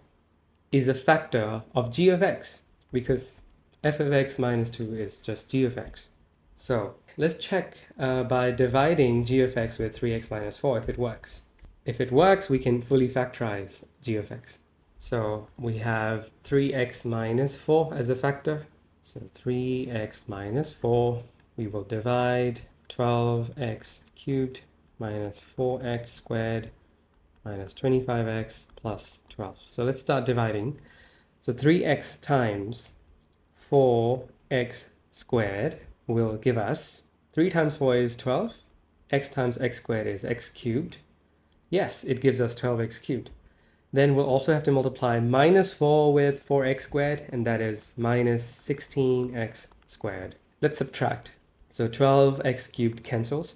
S1: is a factor of g of x, because f of x minus 2 is just g of x. So let's check by dividing g of x with 3x minus 4 if it works. If it works, we can fully factorize g of x. So we have 3x minus 4 as a factor. So 3x minus 4, we will divide 12x cubed minus 4x squared minus 25x plus 12. So let's start dividing. So 3x times 4x squared will give us 3 times 4 is 12. X times x squared is x cubed. Yes, it gives us 12x cubed. Then we'll also have to multiply minus 4 with 4x squared, and that is minus 16x squared. Let's subtract. So 12x cubed cancels.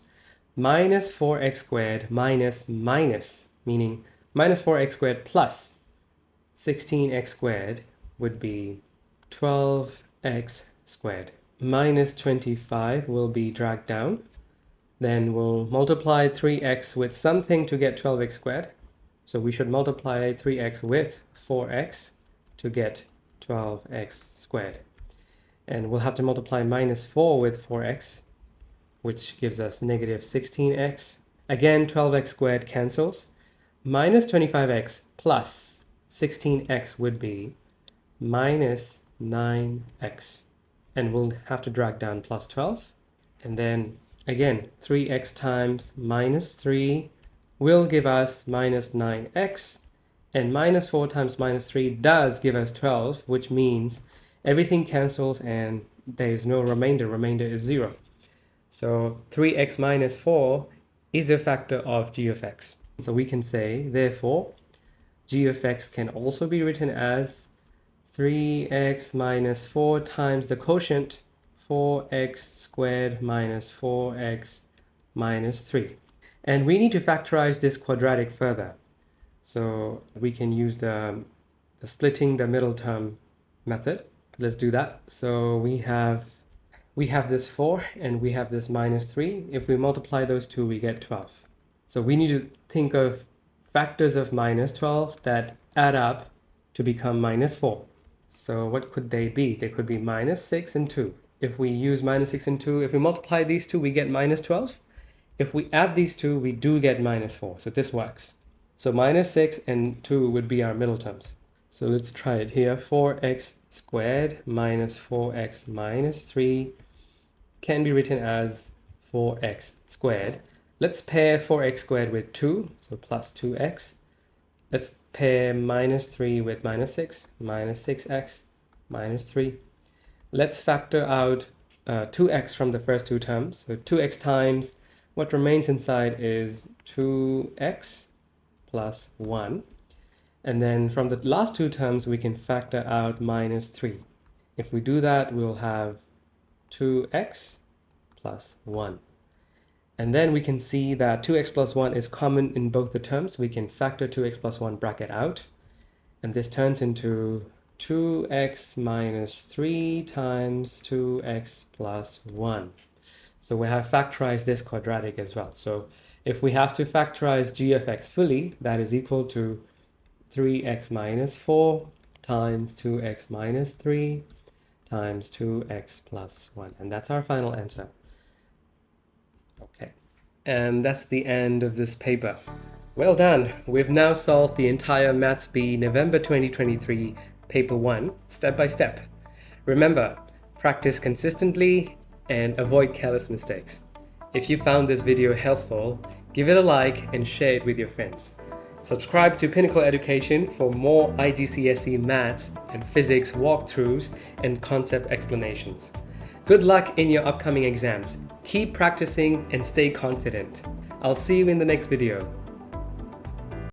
S1: Minus 4x squared minus, meaning minus 4x squared plus 16x squared would be 12x squared. Minus 25 will be dragged down. Then we'll multiply 3x with something to get 12x squared. So we should multiply 3x with 4x to get 12x squared. And we'll have to multiply minus 4 with 4x, which gives us negative 16x. Again, 12x squared cancels. Minus 25x plus 16x would be minus 9x. And we'll have to drag down plus 12. And then again, 3x times minus 3 will give us minus 9x, and minus 4 times minus 3 does give us 12, which means everything cancels and there is no remainder. Remainder is 0. So 3x minus 4 is a factor of g of x. So we can say, therefore, g of x can also be written as 3x minus 4 times the quotient 4x squared minus 4x minus 3. And we need to factorize this quadratic further. So we can use the splitting the middle term method. Let's do that. So we have this 4 and we have this minus 3. If we multiply those two, we get 12. So we need to think of factors of minus 12 that add up to become minus 4. So what could they be? They could be minus 6 and 2. If we use minus 6 and 2, if we multiply these two, we get minus 12. If we add these two, we do get minus 4. So this works. So minus 6 and 2 would be our middle terms. So let's try it here. 4x squared minus 4x minus 3 can be written as 4x squared. Let's pair 4x squared with 2, so plus 2x. Let's pair minus 3 with minus 6, minus 6x, minus 3. Let's factor out 2x from the first two terms. So 2x times what remains inside is 2x plus 1. And then from the last two terms, we can factor out minus 3. If we do that, we'll have 2x plus 1. And then we can see that 2x plus 1 is common in both the terms. We can factor 2x plus 1 bracket out. And this turns into 2x minus 3 times 2x plus 1. So we have factorized this quadratic as well. So if we have to factorize g of x fully, that is equal to 3x minus 4 times 2x minus 3 times 2x plus 1. And that's our final answer. Okay. And that's the end of this paper. Well done. We've now solved the entire Maths B November 2023 Paper 1 step by step. Remember, practice consistently and avoid careless mistakes. If you found this video helpful, give it a like and share it with your friends. Subscribe to Pinnacle Education for more IGCSE maths and physics walkthroughs and concept explanations. Good luck in your upcoming exams. Keep practicing and stay confident. I'll see you in the next video.